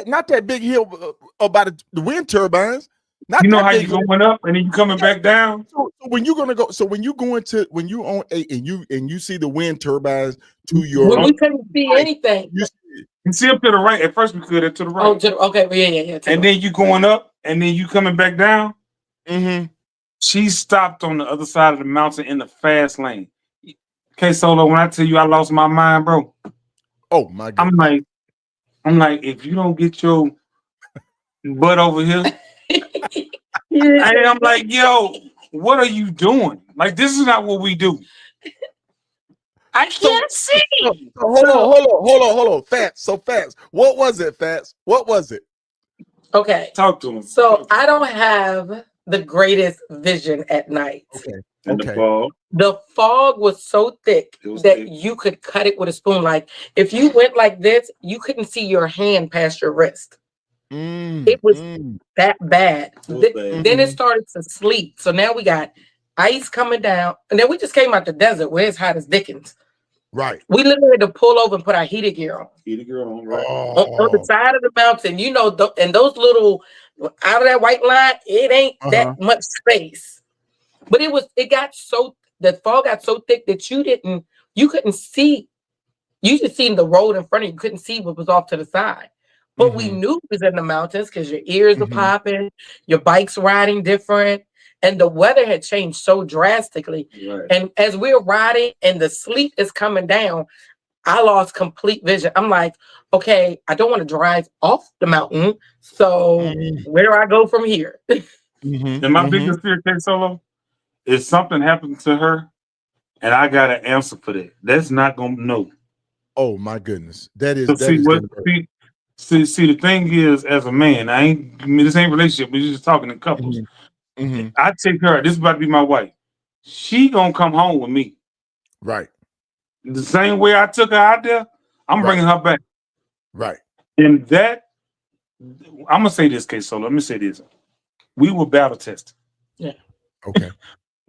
Not that big hill about the wind turbines. Not you know how you going up and then you coming back down? So when you're gonna go, so when you on 8 and you see the wind turbines to your we couldn't see anything. You see You see up to the right. At first we could to the right. Oh, okay, yeah. And then you going up, and then you coming back down. Mm-hmm. She stopped on the other side of the mountain in the fast lane. KSolo, when I tell you I lost my mind, bro. Oh my God. I'm like, if you don't get your butt over here, I'm like, yo, what are you doing? Like, this is not what we do. I can't see. Hold on. Phattz. So Phattz, what was it, Phattz? What was it? Okay. Talk to him. So I don't have the greatest vision at night. Okay. And the fog. The fog was so thick that you could cut it with a spoon. Like if you went like this, you couldn't see your hand past your wrist. It was that bad. Then it started to sleep. So now we got ice coming down. And then we just came out the desert where it's hot as Dickens. Right. We literally had to pull over and put our heated gear on. Right. On the side of the mountain, you know, and those little out of that white line, it ain't that much space. But the fog got so thick that you couldn't see. You just seen the road in front of you. You couldn't see what was off to the side. But we knew it was in the mountains because your ears were popping, your bike's riding different, and the weather had changed so drastically. Right. And as we're riding and the sleet is coming down, I lost complete vision. I'm like, okay, I don't want to drive off the mountain. So where do I go from here? And my biggest fear, KSolo, is something happened to her, and I got an answer for that. That's not gonna know. Oh my goodness, that is. See, the thing is, as a man, this ain't relationship. We're just talking in couples. I take her. This is about to be my wife. She gonna come home with me. Right. The same way I took her out there, I'm bringing her back. Right. And that, I'm gonna say this, KSolo. Let me say this: we were battle tested. Yeah. Okay.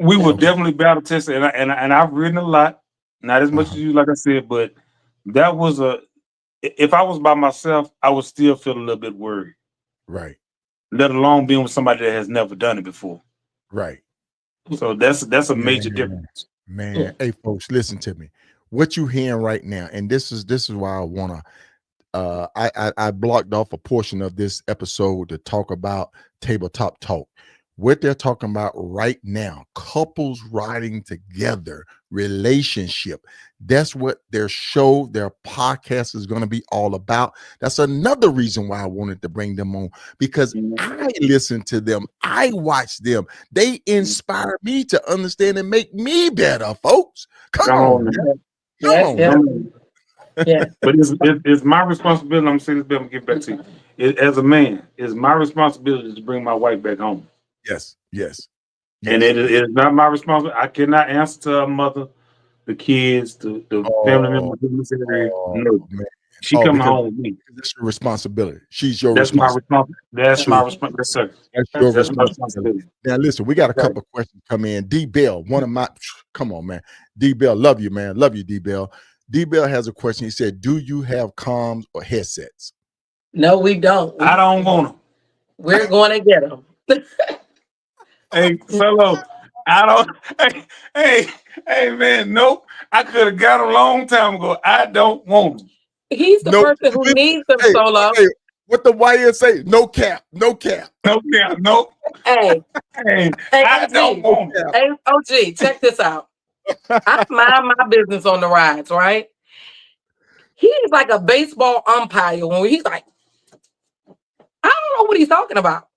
We were definitely battle tested, and I've ridden a lot, not as much as you, like I said, but that was if I was by myself, I would still feel a little bit worried. Right. Let alone being with somebody that has never done it before. Right. So that's a major difference. Man, hey folks, listen to me. What you hearing right now, and this is why I wanna I blocked off a portion of this episode to talk about tabletop talk. What they're talking about right now, couples riding together, relationship. That's what their podcast is going to be all about. That's another reason why I wanted to bring them on, because I listen to them. I watch them. They inspire me to understand and make me better, folks. Come on, man. Yeah. But it's my responsibility. I'm saying this, I'm gonna get back to you. As a man, it's my responsibility to bring my wife back home. Yes. And it is not my responsibility. I cannot answer to her mother, the kids, the family members. No, man. She coming home with me. That's your responsibility. She's your That's responsibility. That's my responsibility. Yes, sir. That's your responsibility. Now listen, we got a couple of questions come in. D Bell, one of my come on, man. D Bell, love you, man. Love you, D Bell. D Bell has a question. He said, do you have comms or headsets? No, we don't. I don't want them. We're going to get them. Hey, Solo, I don't. Hey, man, nope. I could have got them a long time ago. I don't want them. He's the person who needs them, Solo. Hey, what the YN say? No cap. Nope. Hey, I don't want them. Hey, OG, check this out. I mind my business on the rides, right? He's like a baseball umpire when he's like, I don't know what he's talking about.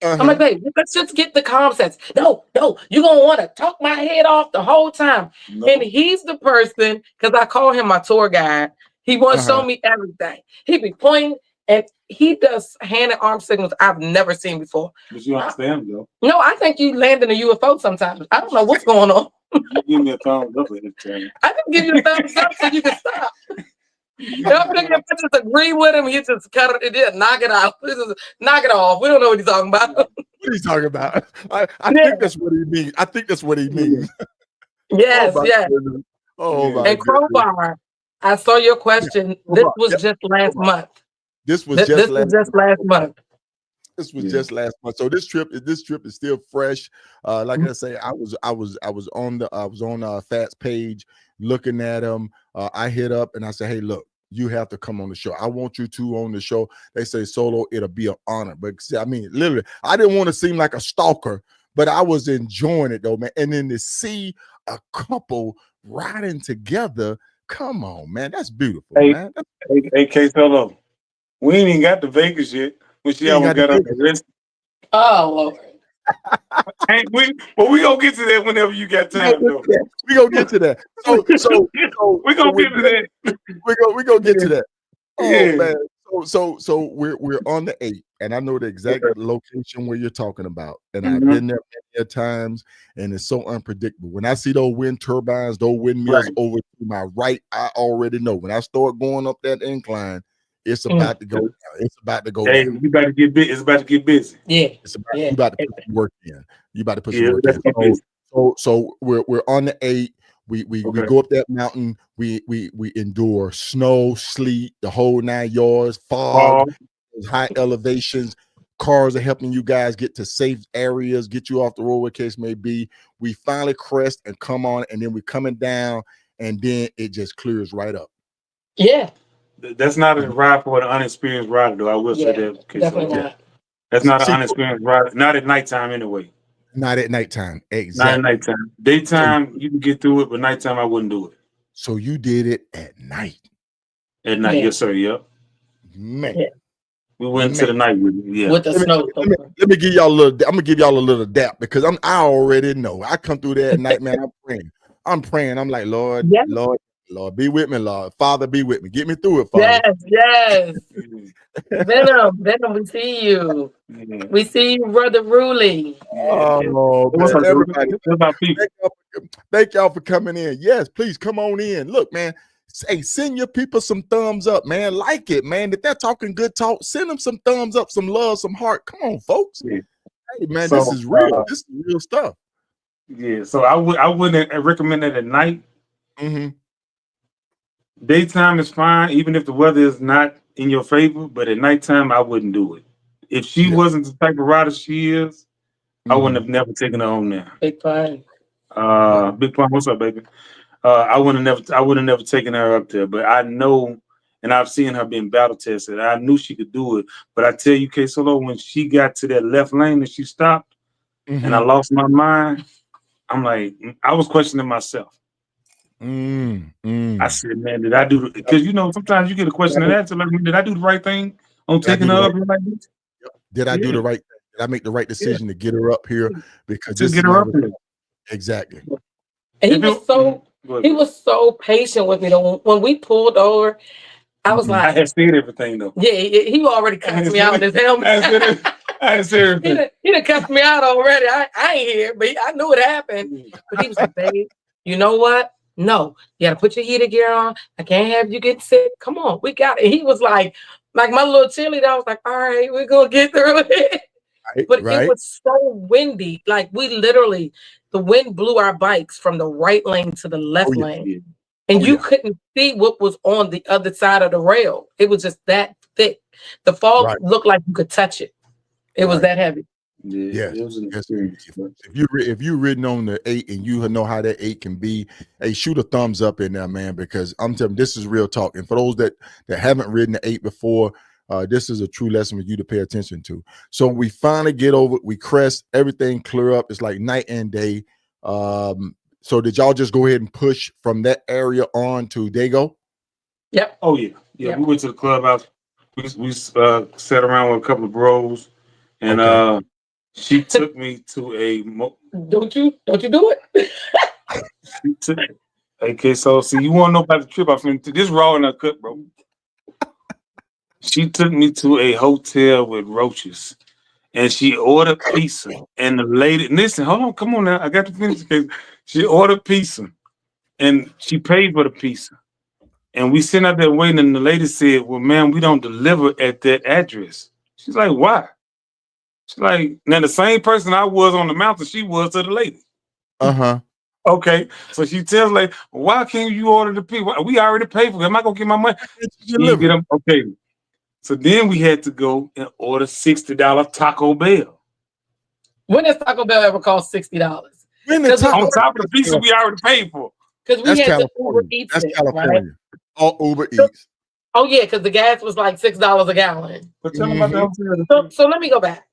I'm like, babe, let's just get the calm sense. No, you're going to want to talk my head off the whole time. No. And he's the person, because I call him my tour guide. He wants to show me everything. He be pointing, and he does hand and arm signals I've never seen before. But you understand, though. No, I think you land in a UFO sometimes. I don't know what's going on. You give me a thumbs up at this time. I can give you a thumbs up so you can stop. Y'all think if I just agree with him, he just cut it, just knock it out. Knock it off. We don't know what he's talking about. What are you talking about? I think that's what he means. I think that's what he means. Yes, yes. Oh, and Crowbar, I saw your question. This was just last month. This was just last month. This was just last month. So this trip is still fresh. Like I say, I was on Phatt's page looking at him. I hit up and I said, hey, look, you have to come on the show. I want you two on the show. They say, Solo, it'll be an honor. But see, I mean, literally, I didn't want to seem like a stalker, but I was enjoying it though, man. And then to see a couple riding together, come on, man, that's beautiful, man. Hey, KSolo, we ain't even got to Vegas yet. When she almost got up the rest. Oh Lord. But we gonna get to that whenever you got time, though. We gonna get to that. So we gonna get to that. We gonna get to that. Oh Yeah. man. So we're on the 8th, and I know the exact location where you're talking about, and I've been there many times, and it's so unpredictable. When I see those wind turbines, those windmills over to my right, I already know. When I start going up that incline, it's about to go down. It's about to go down. You better get busy. It's about to get busy. Yeah. You about to put some work in. You about to put some work in. So we're on the 8th. We go up that mountain. We endure snow, sleet, the whole 9 yards, fog, high elevations. Cars are helping you guys get to safe areas, get you off the road, what case may be. We finally crest and come on, and then we're coming down, and then it just clears right up. Yeah. That's not a ride for an unexperienced rider, though. I will say that. Definitely not. That's not an unexperienced rider. Not at nighttime, anyway. Not at nighttime. Exactly. Not at nighttime. Daytime, you can get through it, but nighttime, I wouldn't do it. So you did it at night. At night, yes, sir. Yep. Man. Yeah. We went to the night with it. Yeah. With the snow. Let me give y'all a little. I'm gonna give y'all a little dap because I already know. I come through there at night, man. I'm praying. I'm like, Lord, Lord, be with me, Lord. Father, be with me. Get me through it, Father. Yes. Venom, we see you. We see you, Brother Ruley. Oh, man. Everybody, thank y'all for coming in. Yes, please come on in. Look, man. Hey, send your people some thumbs up, man. Like it, man. If they're talking good talk, send them some thumbs up, some love, some heart. Come on, folks. Yeah. Hey, man, this is real. This is real stuff. Yeah, so I wouldn't recommend it at night. Daytime is fine, even if the weather is not in your favor. But at nighttime, I wouldn't do it. If she wasn't the type of rider she is, I wouldn't have never taken her on there. Big Pine. Big Pine, what's up, baby? I would have never taken her up there. But I know, and I've seen her being battle tested. I knew she could do it. But I tell you, KSolo, when she got to that left lane and she stopped, and I lost my mind, I'm like, I was questioning myself. I said, man, did I do it? Because sometimes you get a question of that. So like, did I do the right thing on taking her up like this? Did I do the right thing? Did I make the right decision to get her up here? Because to get her up here. Exactly. And he was so patient with me. When we pulled over, I was like, I had seen everything though. Yeah, he already cussed me out with his helmet. I had seen everything. He done cussed me out already. I ain't here, but I knew it happened. But he was like, babe, you know what? No, you gotta put your heater gear on. I can't have you get sick. Come on, we got it. He was like my little cheerleader. I was like, all right, we're gonna get through it. But it was so windy. Like the wind blew our bikes from the right lane to the left lane. And you couldn't see what was on the other side of the rail. It was just that thick. The fog looked like you could touch it. It was that heavy. Yes. If you're ridden on the 8 and you know how that 8 can be, hey, shoot a thumbs up in there, man, because I'm telling you, this is real talk. And for those that haven't ridden the 8 before, this is a true lesson for you to pay attention to. So we finally get over it. We crest, everything clear up. It's like night and day. So did y'all just go ahead and push from that area on to Dago? Yep. Oh yeah. We went to the clubhouse. We sat around with a couple of bros, and she took me to a. Don't you do it? She took. Okay, so see, you want to know about the trip? I mean, this raw and uncut, bro. She took me to a hotel with roaches, and she ordered pizza. And the lady, listen, hold on, come on now, I got to finish. She ordered pizza, and she paid for the pizza. And we sitting out there waiting, and the lady said, well, ma'am, we don't deliver at that address. She's like, why? She's like, now the same person I was on the mountain, she was to the lady. Okay, so she tells like, why can't you order the pizza? We already paid for it. Am I going to get my money? Okay. So then we had to go and order $60 Taco Bell. When has Taco Bell ever cost $60? On top of the pizza we already paid for. Because we had to Uber Eats. That's California. Right? All Uber Eats. Oh yeah, because the gas was like $6 a gallon. But tell them about the So, hotel. so let me go back.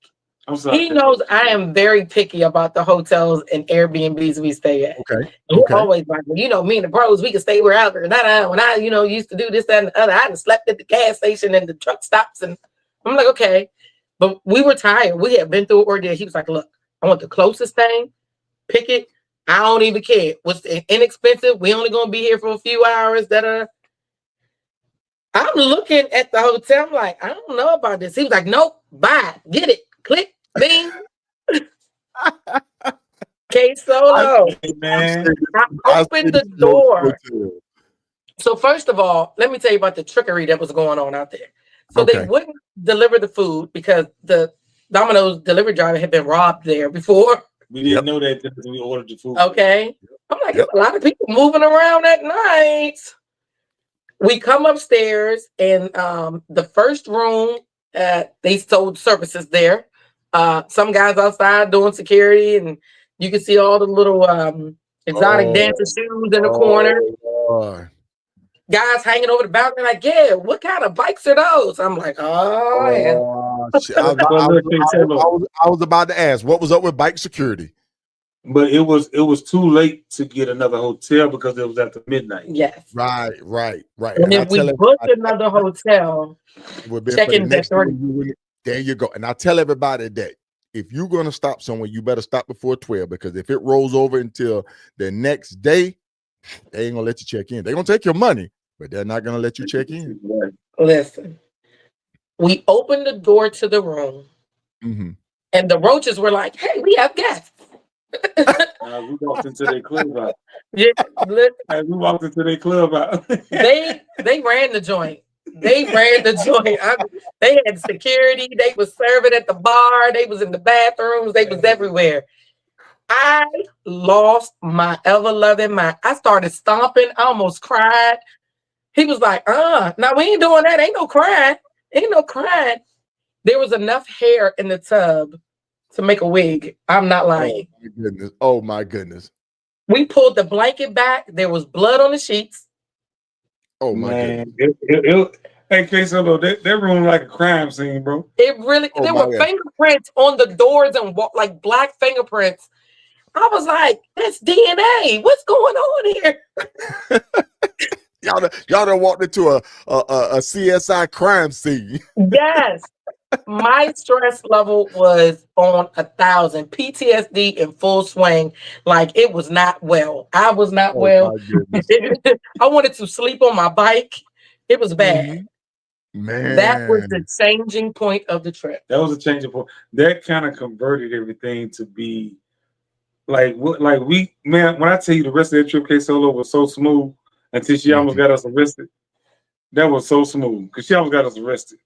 I'm sorry. He knows I am very picky about the hotels and Airbnbs we stay at. Okay. He Okay. always like, you know, me and the bros, we can stay wherever. When I, used to do this, that, and the other, I had slept at the gas station and the truck stops. And I'm like, okay. But we were tired. We had been through an ordeal. He was like, look, I want the closest thing. Pick it. I don't even care. What's inexpensive? We only gonna be here for a few hours. I'm looking at the hotel. I'm like, I don't know about this. He was like, nope, buy it, get it, click, bing. KSolo. Man. I opened the door. So first of all, let me tell you about the trickery that was going on out there. So they wouldn't deliver the food because the Domino's delivery driver had been robbed there before. We didn't know that until we ordered the food. Okay. I'm like, there's a lot of people moving around at night. We come upstairs and the first room, they sold services there. Some guys outside doing security, and you can see all the little exotic dancer shoes in the corner. Guys hanging over the balcony, like, yeah, what kind of bikes are those? I'm like, I was about to ask, what was up with bike security? But it was too late to get another hotel because it was after midnight. Yes. Right. And if we booked another hotel, check-in there you go. And I tell everybody that if you're going to stop somewhere, you better stop before 12, because if it rolls over until the next day, they ain't going to let you check in. They're going to take your money, but they're not going to let you check in. Listen, we opened the door to the room, and the roaches were like, hey, we have guests. We walked into their club out. Yeah, we walked into their club out. They ran the joint. They had security. They was serving at the bar. They was in the bathrooms. They was everywhere. I lost my ever-loving mind. I started stomping. I almost cried. He was like, no, we ain't doing that. Ain't no crying. There was enough hair in the tub to make a wig. I'm not lying. Oh my goodness. We pulled the blanket back. There was blood on the sheets. Oh my goodness. Hey, KSolo, that room like a crime scene, bro. It really, there were fingerprints on the doors and like black fingerprints. I was like, that's DNA. What's going on here? Y'all done walked into a CSI crime scene. Yes. My stress level was on 1,000. PTSD in full swing. Like, it was not well. I was not well. I wanted to sleep on my bike. It was bad. Man, that was the changing point of the trip. That was a changing point. That kind of converted everything to be like when I tell you the rest of that trip, KSolo was so smooth until she almost got us arrested. That was so smooth because she almost got us arrested.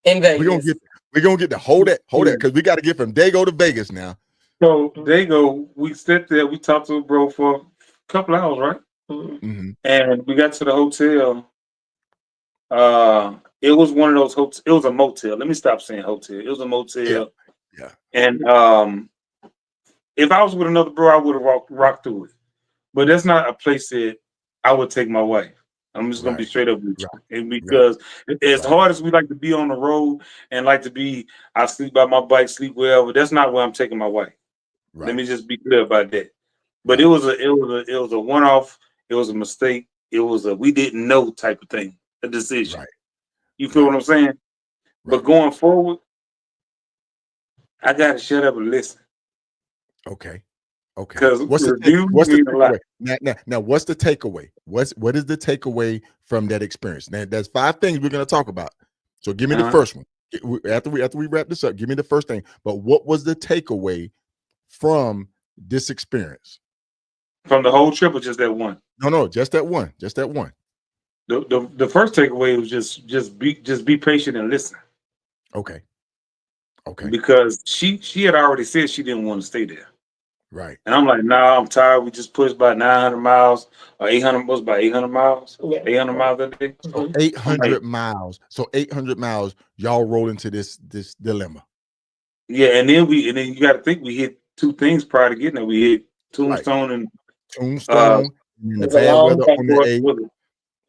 In Vegas. We're gonna get to hold that, because we got to get from Dago to Vegas now. So Dago, we sat there, we talked to a bro for a couple hours, right? And we got to the hotel. It was one of those hotels. It was a motel. Let me stop saying hotel. It was a motel. Yeah. And if I was with another bro, I would have rocked through it. But that's not a place that I would take my wife. I'm just gonna be straight up with you. And because as hard as we like to be on the road and like to be, I sleep by my bike, sleep wherever. That's not where I'm taking my wife. Let me just be clear about that. But it was a one-off. It was a mistake. It was a we didn't know type of thing. A decision. You feel what I'm saying? But going forward, I gotta shut up and listen. Okay. Because what's the takeaway? Now, what's the takeaway? What is the takeaway from that experience? Now, there's 5 things we're going to talk about. So give me the first one. After we wrap this up, give me the first thing. But what was the takeaway from this experience? From the whole trip, or just that one? No, just that one. Just that one. The first takeaway was just be patient and listen. Okay. Because she had already said she didn't want to stay there. Right. And I'm like, nah, I'm tired. We just pushed by 900 miles or 800. Was about 800 miles. 800 miles that day. So 800 miles. So 800 miles. Y'all roll into this dilemma. Yeah, and then you got to think we hit 2 things prior to getting there. We hit Tombstone and the bad weather on the 8th.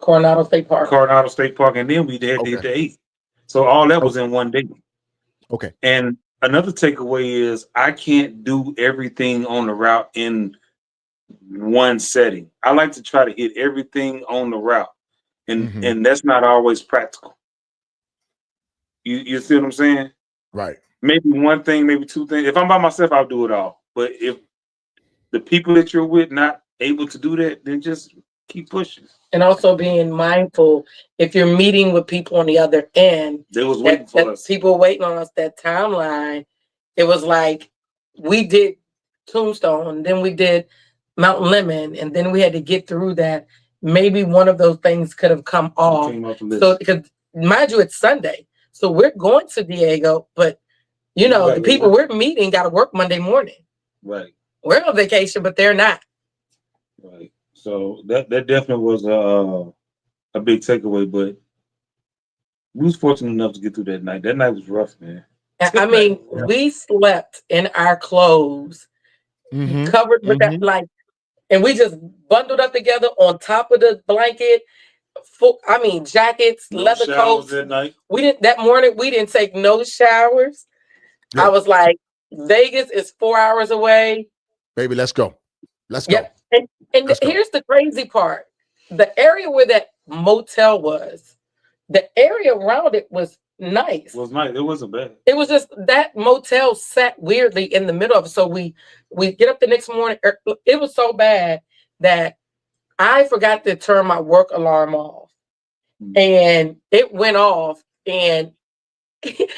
Coronado State Park. Coronado State Park, and then we had to hit the 8th. So all that was in one day. Okay. And another takeaway is I can't do everything on the route in one setting. I like to try to hit everything on the route, and that's not always practical. You see what I'm saying? Right. Maybe one thing, maybe two things. If I'm by myself, I'll do it all. But if the people that you're with not able to do that, then just keep pushing. And also being mindful, if you're meeting with people on the other end, They was waiting for us. People waiting on us, that timeline, it was like we did Tombstone, then we did Mount Lemon, and then we had to get through that. Maybe one of those things could have come off. So, because mind you, it's Sunday. So we're going to Diego, but you know, the people we're meeting got to work Monday morning. Right. We're on vacation, but they're not. Right. So that definitely was a big takeaway, but we was fortunate enough to get through that night. That night was rough, man. I mean, we slept in our clothes, covered with that, like, and we just bundled up together on top of the blanket. Jackets, leather coats. That night. That morning we didn't take no showers. Yeah. I was like, Vegas is 4 hours away. Baby, let's go. Let's go. And here's the crazy part. The area where that motel was, the area around it was nice. It was nice. It wasn't bad. It was just that motel sat weirdly in the middle of it. So we get up the next morning. It was so bad that I forgot to turn my work alarm off. And it went off. And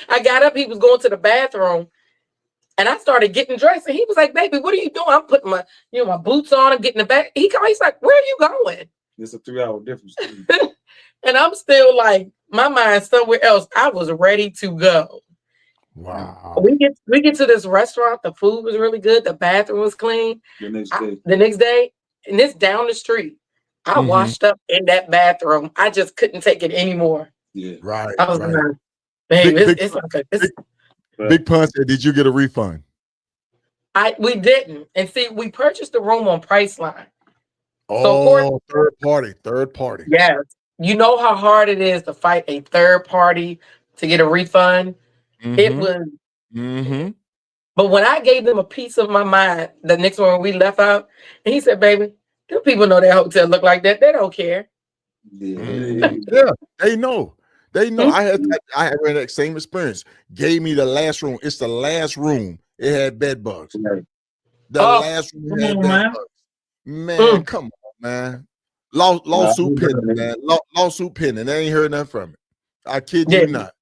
I got up. He was going to the bathroom. And I started getting dressed. And he was like, baby, what are you doing? I'm putting my boots on and getting the back. He's like, where are you going? It's a 3-hour difference. And I'm still like, my mind's somewhere else. I was ready to go. Wow. We get to this restaurant. The food was really good. The bathroom was clean. The next day, and it's down the street. I washed up in that bathroom. I just couldn't take it anymore. Yeah. Right. I was like, babe, Big Pun said, did you get a refund? We didn't. And see, we purchased the room on Priceline. Oh, so third party. Yes. You know how hard it is to fight a third party to get a refund? It was. But when I gave them a piece of my mind, the next one we left out, and he said, baby, them people know their hotel look like that. They don't care. Yeah, they know. They know. I had that same experience. Gave me the last room. It's the last room. It had bed bugs. The last room had bed bugs. Man, come on, man. Lawsuit pending, man. Lawsuit pending. They ain't heard nothing from it. I kid you not.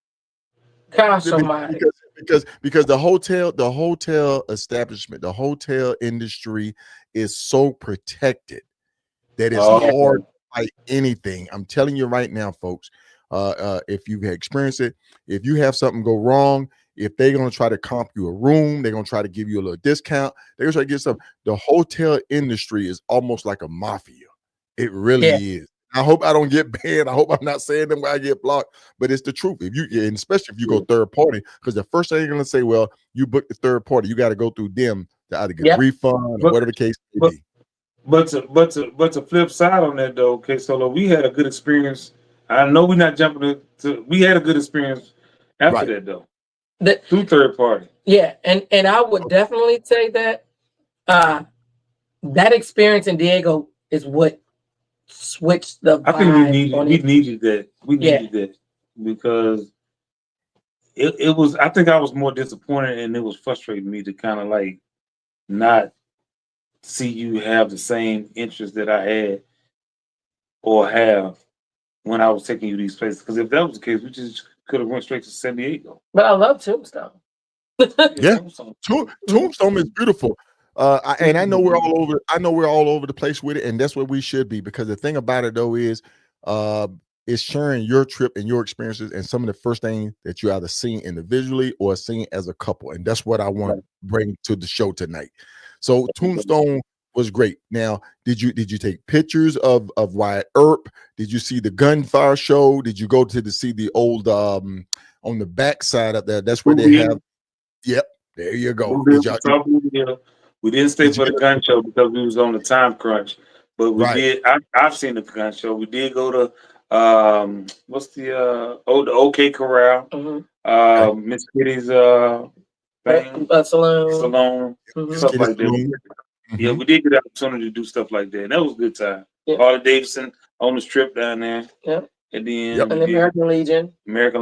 Gosh almighty. Because the hotel establishment, the hotel industry is so protected that it's hard to fight anything. I'm telling you right now, folks. If you've experienced it, if you have something go wrong, if they're going to try to comp you a room, they're going to try to give you a little discount. They're going to try to get something. The hotel industry is almost like a mafia. It really is. I hope I don't get banned. I hope I'm not saying them where I get blocked, but it's the truth. And especially if you go third party, because the first thing you're going to say, well, you booked the third party. You got to go through them to either get a refund or whatever the case may be. But to flip side on that though, KSolo, we had a good experience. I know we're not jumping we had a good experience after that though. Through third party. Yeah, and I would definitely say that that experience in Diego is what switched the vibe. I think we needed that. We needed that because it was, I think I was more disappointed and it was frustrating me to kind of like not see you have the same interest that I had or have when I was taking you these places. Because if that was the case, we just could have went straight to San Diego. But I love Tombstone. Tombstone is beautiful. And I know we're all over. I know we're all over the place with it, and that's what we should be. Because the thing about it though is sharing your trip and your experiences, and some of the first things that you either seen individually or seen as a couple, and that's what I want to bring to the show tonight. So Tombstone was great. Now, did you take pictures of Wyatt Earp? Did you see the gunfire show? Did you go to see the old on the back side up there? That's where they have. Yep, there you go. We didn't stay for the gun show because we was on the time crunch. But we Right. did. I've seen the pecan show. We did go to what's the OK Corral, Miss Kitty's thing, Saloon. salon, stuff like that. Yeah, we did get the opportunity to do stuff like that, and that was a good time. Harley-Davidson on the strip down there. Yep. And then And American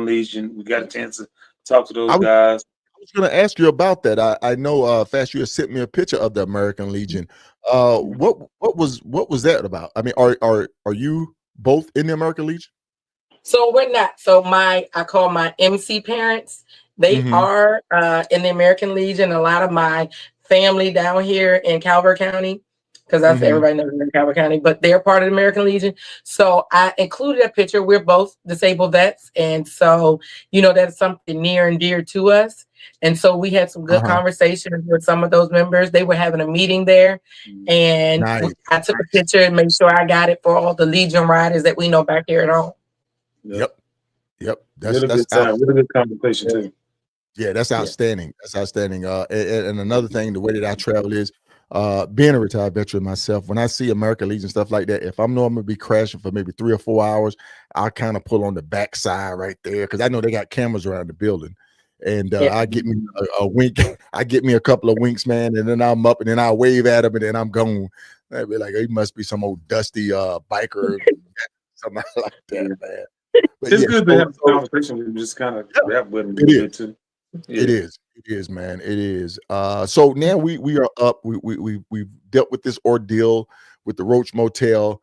Legion. We got a chance to talk to those guys. I was going to ask you about that. I know Phattz, you had sent me a picture of the American Legion. What was that about? I mean, are you both in the American Legion? So we're not. So I call my MC parents. They are in the American Legion. A lot of my family down here in Calvert County, because that's everybody knows in Calvert County, but they're part of the American Legion. So I included a picture. We're both disabled vets, and so that's something near and dear to us. And so we had some good conversations with some of those members. They were having a meeting there, and I took a picture and made sure I got it for all the Legion riders that we know back here at home. Yep. That's a good time. Really good conversation too. Yeah, that's outstanding. That's outstanding. And another thing, the way that I travel is being a retired veteran myself. When I see American Legion stuff like that, if I'm going to be crashing for maybe 3 or 4 hours, I kind of pull on the back side right there because I know they got cameras around the building. And I get me a wink. I get me a couple of winks, man, and then I'm up and then I wave at them and then I'm gone. I'd be like, he must be some old dusty biker, something like that, man. But it's good to have a conversation with him, just kind of rap with him. It is. Too. It is, man. It is. So now we are up. We've dealt with this ordeal with the Roach Motel.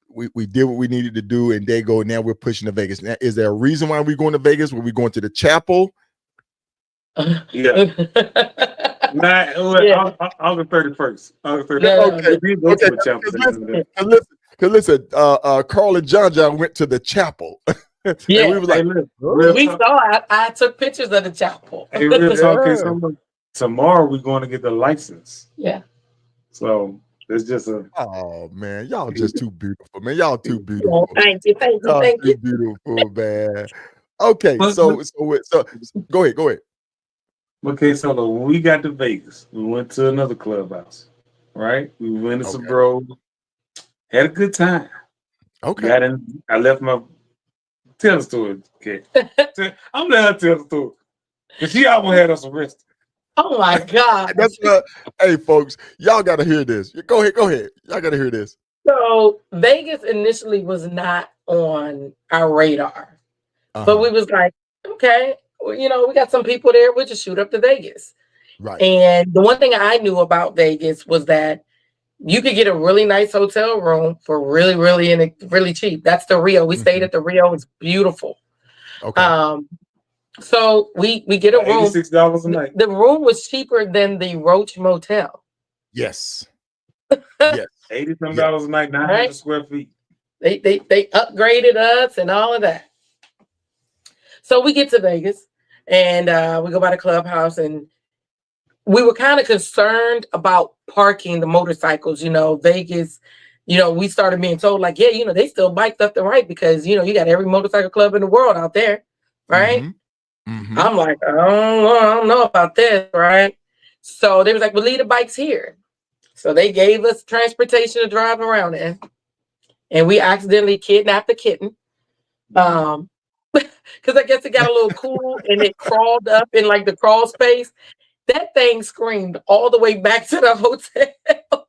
We did what we needed to do, and they go. Now we're pushing to Vegas. Now, is there a reason why we're going to Vegas? Were we going to the chapel? Yeah. August 31st. August 31st. Okay. Listen, Carl and John went to the chapel. Yeah, we were like, we saw. I took pictures of the chapel. Hey, real talk, tomorrow we're going to get the license. Yeah. So it's just oh man, y'all just too beautiful, man. Y'all too beautiful. Oh, thank you. Beautiful, man. Okay, so go ahead. Okay, so when we got to Vegas, we went to another clubhouse, right? We went to some bros, had a good time. Okay. I left my tell the story, okay? I'm gonna tell the story. Cause she almost had us arrested. Oh my God. That's hey folks, y'all gotta hear this. Go ahead. Y'all gotta hear this. So Vegas initially was not on our radar. But we was like, okay, well, we got some people there, we'll just shoot up to Vegas. Right. And the one thing I knew about Vegas was that you could get a really nice hotel room for really, really cheap. That's the Rio. We stayed at the Rio. It's beautiful. Okay. So we get a room. $86 a night. The room was cheaper than the Roach Motel. Yes. Yes. $80 a night, 900 square feet. They upgraded us and all of that. So we get to Vegas and we go by the clubhouse, and we were kind of concerned about parking the motorcycles. Vegas, we started being told like, yeah, they still bike left and right because, you got every motorcycle club in the world out there. Right. I'm like, I don't know about this. Right. So they was like, well, leave the bikes here. So they gave us transportation to drive around in, and we accidentally kidnapped the kitten. Because I guess it got a little cool and it crawled up in like the crawl space. That thing screamed all the way back to the hotel.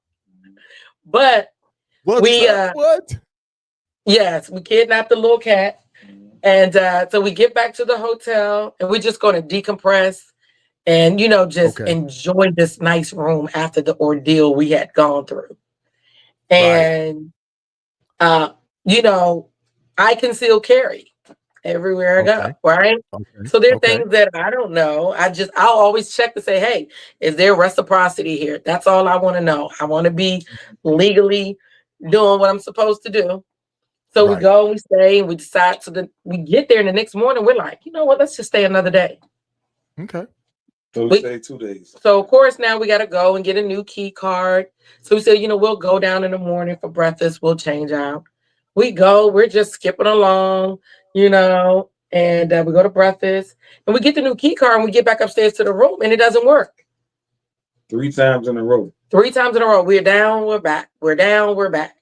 But what? Yes, we kidnapped the little cat. And so we get back to the hotel and we're just going to decompress and, just enjoy this nice room after the ordeal we had gone through. And, I conceal carry everywhere I go, right? So there are things that I don't know. I'll always check to say, hey, is there reciprocity here? That's all I want to know. I want to be legally doing what I'm supposed to do. So we go and we stay and we decide. So we get there and the next morning we're like, you know what? Let's just stay another day. Okay. So we stay 2 days. So of course now we got to go and get a new key card. So we said, we'll go down in the morning for breakfast. We'll change out. We go. We're just skipping along. And we go to breakfast and we get the new key card and we get back upstairs to the room and it doesn't work. 3 times in a row. 3 times in a row. We're down, we're back. We're down, we're back.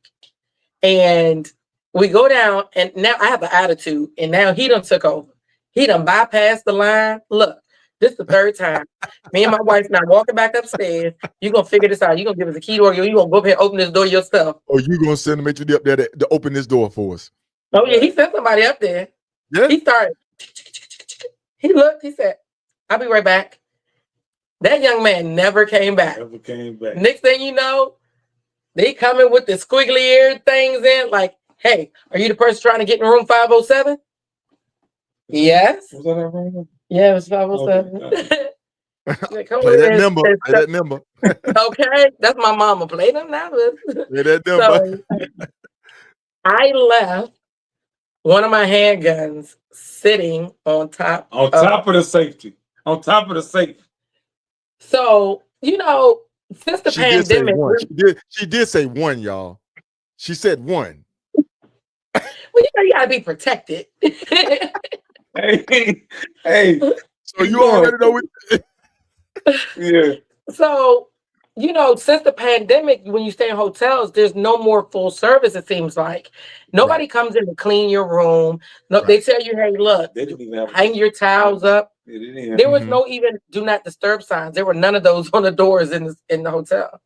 And we go down, and now I have an attitude, and now he done took over. He done bypassed the line. Look, this is the 3rd time. Me and my wife now walking back upstairs. You're going to figure this out. You're going to give us a key, or you're going to go up here and open this door yourself. Or you going to send him up there to open this door for us. Oh, yeah, he sent somebody up there. Yeah. He started. He looked, he said, I'll be right back. That young man never came back. Never came back. Next thing you know, they coming with the squiggly ear things in, like, hey, are you the person trying to get in room 507? Yes. Was that our room? Yeah, it was 507. Okay. Like, Play that number. Play that number. Okay, that's my mama. Play them numbers. Play that number. So, I left one of my handguns sitting on top of the safety. On top of the safe. So, you know, since the pandemic. She did say one, y'all. She said one. Well, you know, you gotta be protected. Hey. So you already know what. Yeah. So, you know, since the pandemic, when you stay in hotels, there's no more full service, it seems like. Nobody comes in to clean your room. No, they tell you, hey, look, They didn't even have hang your towels up. There was no even do not disturb signs. There were none of those on the doors in the hotel.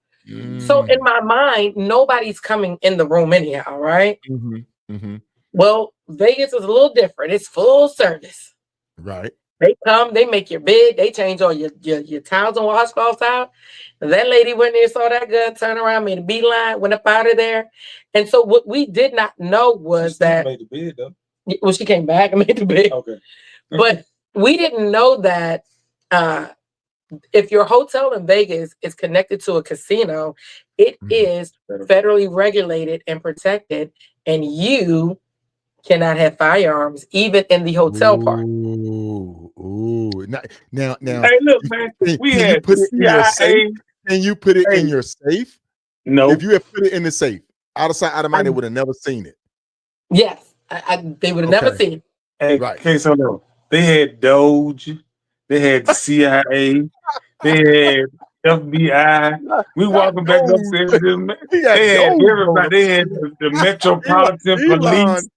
So in my mind, nobody's coming in the room anyhow, right? Well, Vegas is a little different. It's full service. Right. They come, they make your bed, they change all your towels and washcloths out. And that lady went there, saw that gun, turned around, made a beeline, went up out of there. And so what we did not know was that made the bed though. Well, she came back and made the bed. Okay. But we didn't know that if your hotel in Vegas is connected to a casino, it is federally regulated and protected, and you cannot have firearms even in the hotel part. Ooh. Now. Hey, look, man. We had put it in your safe. Can you put it in your safe? No. If you had put it in the safe, out of sight, out of mind, they would have never seen it. Yes, they would have never seen it. Hey, right. KSolo. They had Doge. They had CIA. They had FBI. We walking back upstairs. They had everybody. They had the Metropolitan Police.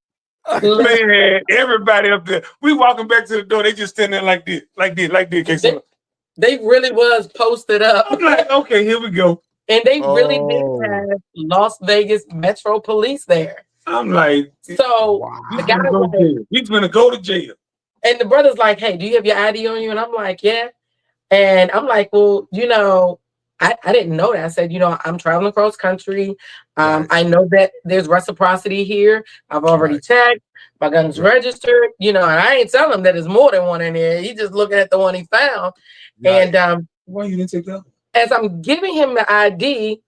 They had everybody up there. We walking back to the door. They just standing there like this. They really was posted up. I'm like, okay, here we go. And they really did have Las Vegas Metro Police there. I'm like, so the guy was, he's gonna go to jail. And the brother's like, hey, do you have your ID on you? And I'm like, yeah. And I'm like, well, you know, I didn't know that. I said, you know, I'm traveling across country. I know that there's reciprocity here. I've already checked. My gun's registered. You know, and I ain't telling him that there's more than one in there. He just looking at the one he found. Right. And why you didn't take that? As I'm giving him the ID,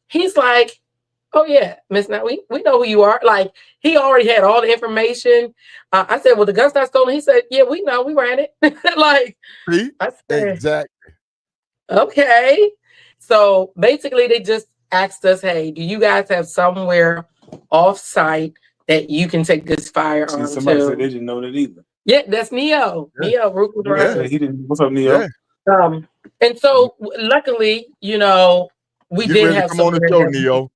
he's like, oh yeah, Miss Now, we know who you are. Like, he already had all the information. I said, well, the gun's not stolen. He said, yeah, we know, we ran it. Like, I said, exactly. Okay. So basically they just asked us, hey, do you guys have somewhere off site that you can take this firearm to? Somebody said they didn't know that either. Yeah, that's Neo. Yeah. Neo, Rupert. Yeah, he didn't. What's up, Neo? Yeah. And so luckily, you know, we did have come on the show, Neo.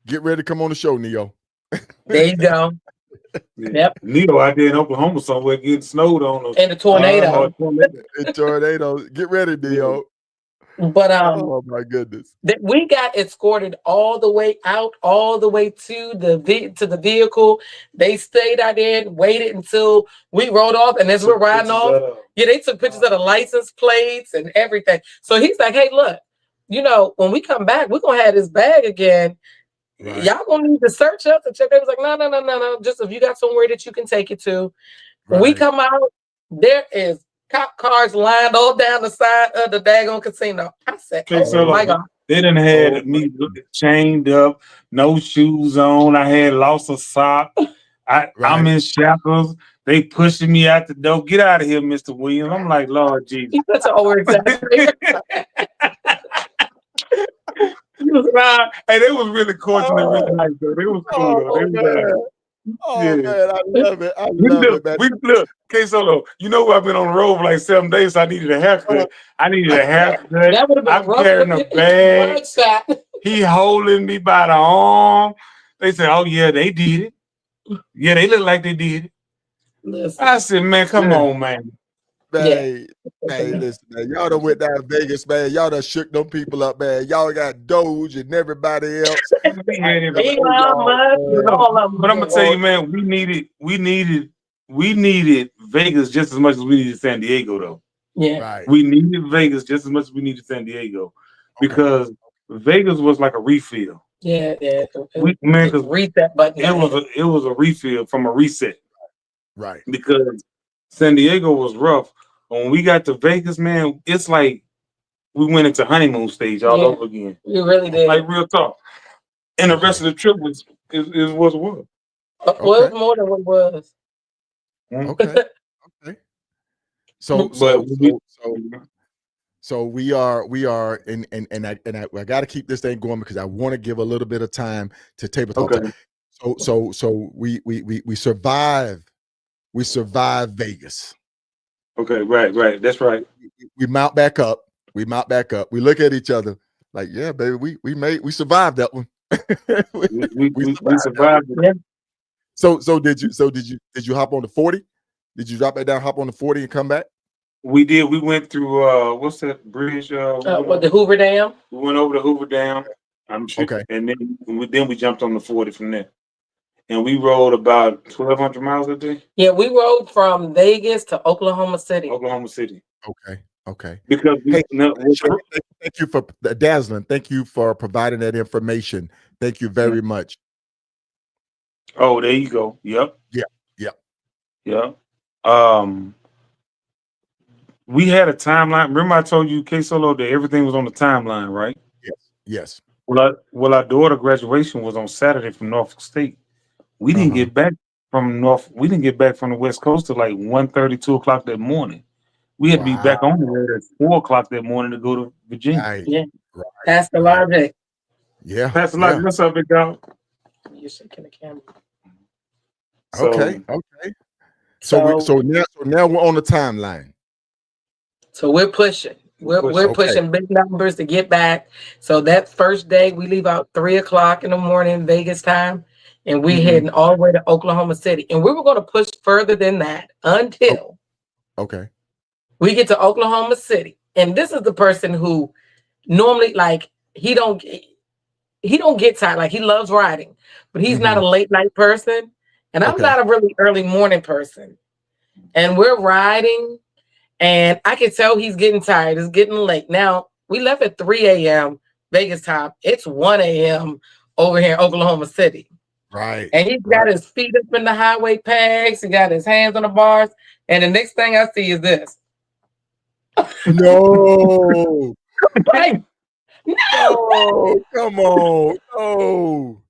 Get ready to come on the show, Neo. There you go. Yep. Neo out there in Oklahoma somewhere getting snowed on. And a tornado. A tornado. Get ready, Neo. But oh my goodness. We got escorted all the way out, all the way to the vehicle. They stayed out there and waited until we rode off, and as we're riding off, they took pictures of the license plates and everything. So he's like, hey, look, you know, when we come back, we're gonna have this bag again. Right. Y'all gonna need to search us and check. They was like, no. Just if you got somewhere that you can take it to. When we come out, there is cop cars lined all down the side of the daggone casino. I said, oh my God. They done had me chained up, no shoes on. I had lost a sock. I'm in shackles. They pushing me out the door. Get out of here, Mr. Williams. I'm like, Lord Jesus. He's such an over-exaggerator. Hey, they was really cordial and really nice, though. They was cool, though. Oh Yeah. man, I love it. I We love look, it, man. we look, KSolo, you know I've been on the road for like 7 days, so I needed a haircut. I needed a haircut. That would have been I'm rough carrying a bag. mugshot. He holding me by the arm. They said, oh yeah, they did it. Yeah, they look like they did it. Listen, I said, man, come on, man. Man, man, listen, man. Y'all done went down to Vegas, man. Y'all done shook them people up, man. Y'all got Doge and everybody else. We had it. Elon Musk and all of them. But I'm gonna tell you, man, we needed Vegas just as much as we needed San Diego, though. Yeah. Right. We needed Vegas just as much as we needed San Diego because Vegas was like a refill. Yeah. Man, because reset button. it was a refill from a reset. Right. Because San Diego was rough. When we got to Vegas, man, it's like we went into honeymoon stage all over again. You really did. Like real talk. And the rest of the trip was what it was. Well, it was more than what it was. Okay. Okay. So we are and I got to keep this thing going because I want to give a little bit of time to tabletop. Okay. So we survive Vegas. Okay, right. That's right. We mount back up. We look at each other like, yeah, baby, we survived that one. we survived it. Yeah. So did you hop on the 40? Did you drop that down, hop on the 40 and come back? We did. We went through what's that bridge? The Hoover Dam. We went over the Hoover Dam. I'm sure. Okay. And then we jumped on the 40 from there. And we rode about 1,200 miles a day. Yeah, we rode from Vegas to Oklahoma City. Okay. Because thank you for dazzling. Thank you for providing that information. Thank you very much. Oh, there you go. Yep. Yeah. We had a timeline. Remember I told you, KSolo, that everything was on the timeline, right? Yes. Well, our daughter graduation was on Saturday from Norfolk State. We didn't get back from the West Coast till like 1:30, 2 o'clock that morning. We had to be back on the road at 4 o'clock that morning to go to Virginia. Right. Yeah. That's the logic. Yeah. That's the logic. What's up, big dog? You're shaking the camera. Okay. So now we're on the timeline. So we're pushing. We're pushing big numbers to get back. So that first day we leave out 3 o'clock in the morning Vegas time, and we heading all the way to Oklahoma City. And we were going to push further than that until we get to Oklahoma City. And this is the person who normally he don't get tired. Like he loves riding, but he's not a late night person. And I'm not a really early morning person. And we're riding. And I can tell he's getting tired. It's getting late. Now, we left at 3 a.m. Vegas time. It's 1 a.m. over here in Oklahoma City. Right. And he's got his feet up in the highway pegs. He got his hands on the bars. And the next thing I see is this. No. Hey, no. Come on. No.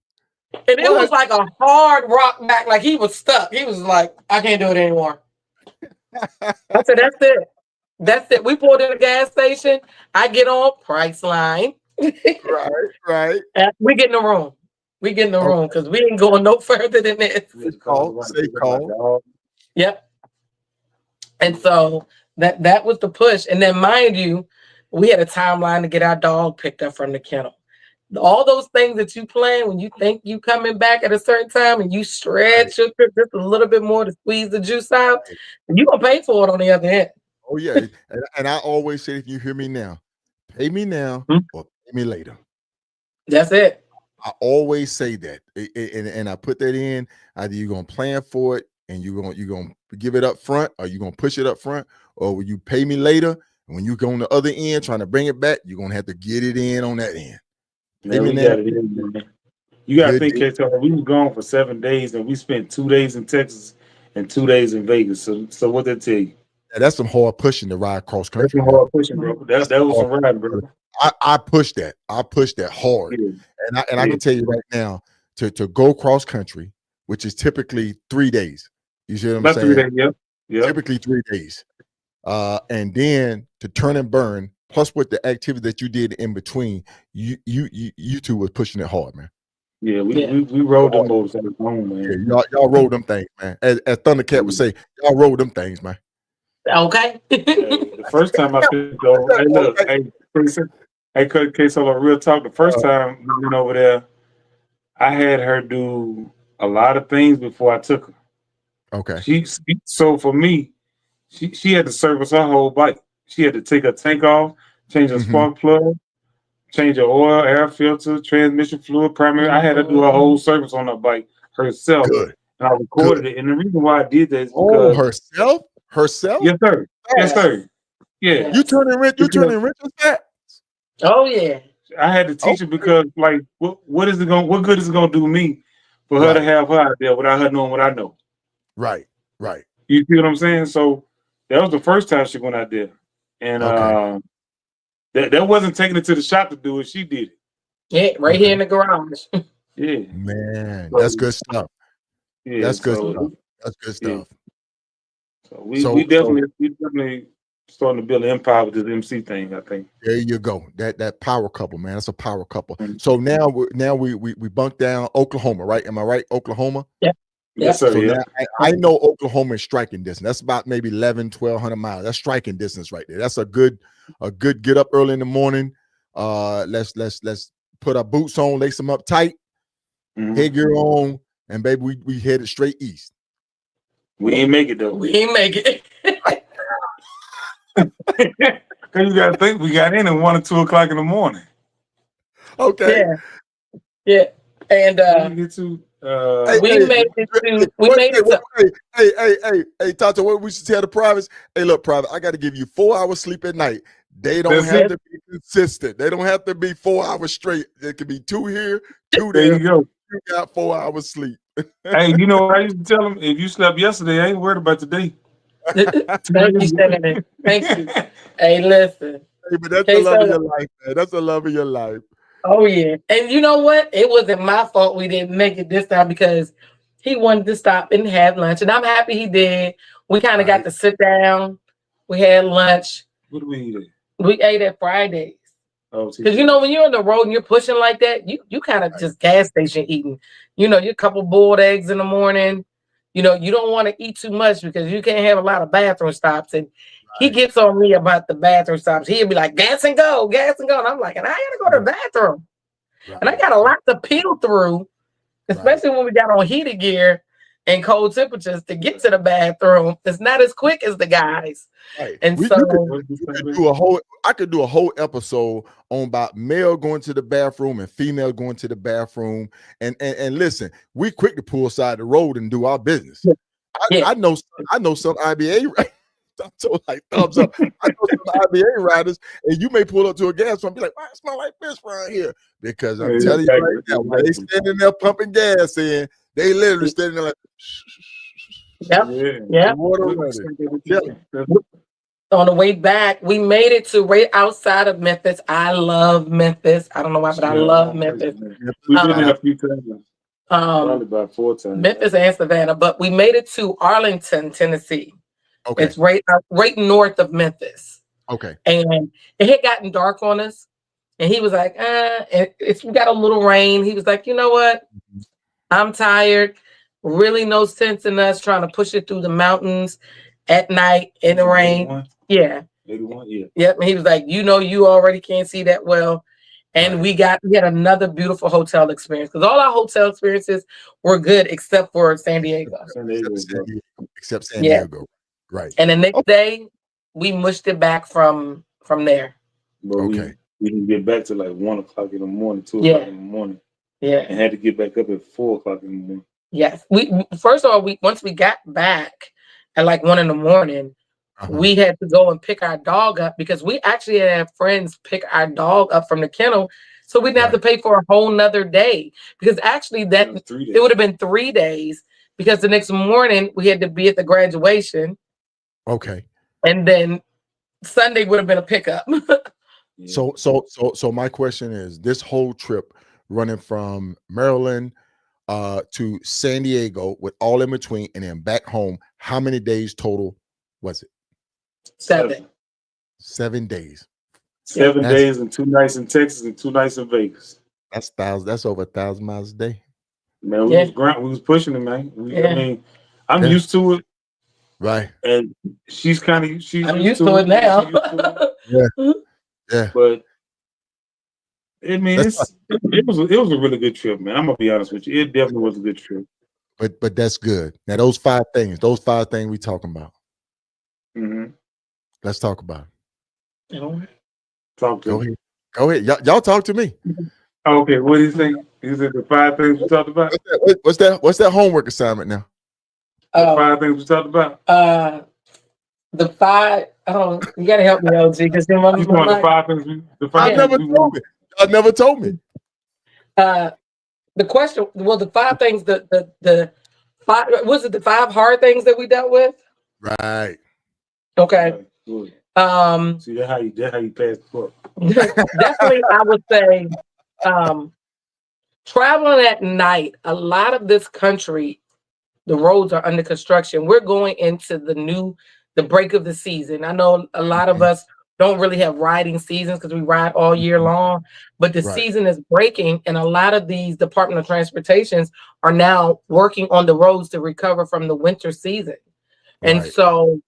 And it was like a hard rock back. Like he was stuck. He was like, I can't do it anymore. I said, that's it. We pulled in a gas station. I get on Priceline. Right. We get in the room. Because we ain't going no further than this. Safe call. Yep. And so that was the push. And then mind you, we had a timeline to get our dog picked up from the kennel. All those things that you plan when you think you coming back at a certain time and you stretch your trip just a little bit more to squeeze the juice out, you're going to pay for it on the other end. Oh, yeah. and I always say, if you hear me now, pay me now or pay me later. That's it. I always say that. And I put that in. Either you're going to plan for it and you're going to give it up front, or you're going to push it up front, or will you pay me later? And when you go on the other end trying to bring it back, you're going to have to get it in on that end. You gotta think, KSolo, we was gone for 7 days and we spent 2 days in Texas and 2 days in Vegas. So what that tell you? Yeah, that's some hard pushing to ride cross country. That's some hard pushing, bro. That was some riding, bro. I pushed that. I pushed that hard. Yeah. And I can tell you right now, to go cross country, which is typically 3 days. You see what I'm saying? 3 days, yep. Typically 3 days. And then to turn and burn, plus with the activity that you did in between, you two was pushing it hard, man. Yeah, we Yeah. we rode them motorcycles home, man. Yeah, y'all rode them things, man. As Thundercat would say, y'all rode them things, man. Okay. Hey, the first time I took go, hey, look, hey, KSolo, real talk. The first time we went over there, I had her do a lot of things before I took her. Okay. So for me, she had to service her whole bike. She had to take her tank off, change her spark plug, change her oil, air filter, transmission fluid, primary. I had to do a whole service on her bike herself. Good. And I recorded it. And the reason why I did that is Oh, because herself? Yes, sir. Yes, sir. Yeah. You turning rich with that? Oh yeah. I had to teach her because, like, what good is it gonna do me for her to have her idea without her knowing what I know? Right. You see what I'm saying? So that was the first time she went out there. And that wasn't taking it to the shop to do it, she did it. Yeah, right here in the garage. Yeah. Man, that's good stuff. Yeah, That's good stuff. That's good stuff. So we definitely starting to build an empire with this MC thing, I think. There you go. That power couple, man. That's a power couple. So now we bunked down Oklahoma, right? Am I right? Oklahoma? Yeah. Yes, sir. So yeah. now I know Oklahoma is striking distance. That's about maybe 1,100 miles. That's striking distance right there. That's a good get up early in the morning. Let's put our boots on, lace them up tight, headgear on, and baby, we headed straight east. We ain't make it though. We ain't make it. Cause you gotta think we got in at 1 or 2 o'clock in the morning. Okay. Yeah. And we get to Hey, Tonto, what we should tell the privates? Hey, look, private, I got to give you 4 hours sleep at night. They don't have to be consistent. They don't have to be 4 hours straight. It could be 2 here, 2 there. There you go. You got 4 hours sleep. Hey, you know what I used to tell them? If you slept yesterday, I ain't worried about today. Thank you, Senator. Thank you. Hey, listen. Hey, but that's the love of your life, man. That's the love of your life. Oh yeah. And you know what? It wasn't my fault we didn't make it this time because he wanted to stop and have lunch. And I'm happy he did. We kind of got to sit down. We had lunch. What do we eat? We ate at Fridays. Because you know, when you're on the road and you're pushing like that, you kind of just gas station eating. You know, you couple boiled eggs in the morning. You know, you don't want to eat too much because you can't have a lot of bathroom stops. And he gets on me about the bathroom stops. He'll be like, gas and go. And I'm like, and I gotta go to the bathroom. And I got a lot to peel through, especially when we got on heated gear and cold temperatures to get to the bathroom. It's not as quick as the guys. Right. And I could do a whole episode on about male going to the bathroom and female going to the bathroom. And listen, we quick to pull aside the road and do our business. I know some IBA, right? So like thumbs up. I know some IBA riders, and you may pull up to a gas and be like, "Why it smell like fish around here?" Because I'm telling you right now, when they standing there pumping gas in, they literally standing there like, Yep. On the way back, we made it to right outside of Memphis. I love Memphis. I don't know why, but I love Memphis. We've been in a few times. Probably about 4 times. Memphis and Savannah, but we made it to Arlington, Tennessee. Okay. It's right north of Memphis. Okay. And it had gotten dark on us. And he was like, we got a little rain. He was like, you know what? I'm tired. Really no sense in us trying to push it through the mountains at night in the rain. 81? Yeah. 81, yeah. Yep. And he was like, you know, you already can't see that well. And we had another beautiful hotel experience because all our hotel experiences were good except for San Diego. Except San Diego. Right. And the next day, we mushed it back from there. But we didn't get back to like 1 o'clock in the morning, 2 o'clock in the morning. Yeah. And had to get back up at 4 o'clock in the morning. Yes. First of all, once we got back at like 1 in the morning, we had to go and pick our dog up because we actually had friends pick our dog up from the kennel. So we didn't have to pay for a whole nother day because actually it would have been 3 days because the next morning we had to be at the graduation. Okay. And then Sunday would have been a pickup. So my question is, this whole trip running from Maryland to San Diego with all in between and then back home, how many days total was it? 7. 7 days. 7 days and 2 nights in Texas and 2 nights in Vegas. That's over 1,000 miles a day. Man, we was pushing it, man. I mean, I'm used to it. Right. And I'm used to it now. Yeah. But I mean, it was a really good trip, man. I'm gonna be honest with you. It definitely was a good trip. But that's good. Now those five things we talking about. Mm-hmm. Let's talk about it. Talk to me. Go ahead. Y'all talk to me. Okay, what do you think? Is it the 5 things we talked about? What's that homework assignment now? The 5 things we talked about? The 5. Oh, you gotta help me, OG, because you want the 5 things? Y'all never told me. The question. Well, the 5 things. The 5. Was it the 5 hard things that we dealt with? Right. Okay. See, that's how you pass the book. Definitely, I would say, traveling at night. A lot of this country, the roads are under construction. We're going into the break of the season. I know a lot of us don't really have riding seasons because we ride all year long, but the season is breaking, and a lot of these Department of Transportations are now working on the roads to recover from the winter season. And so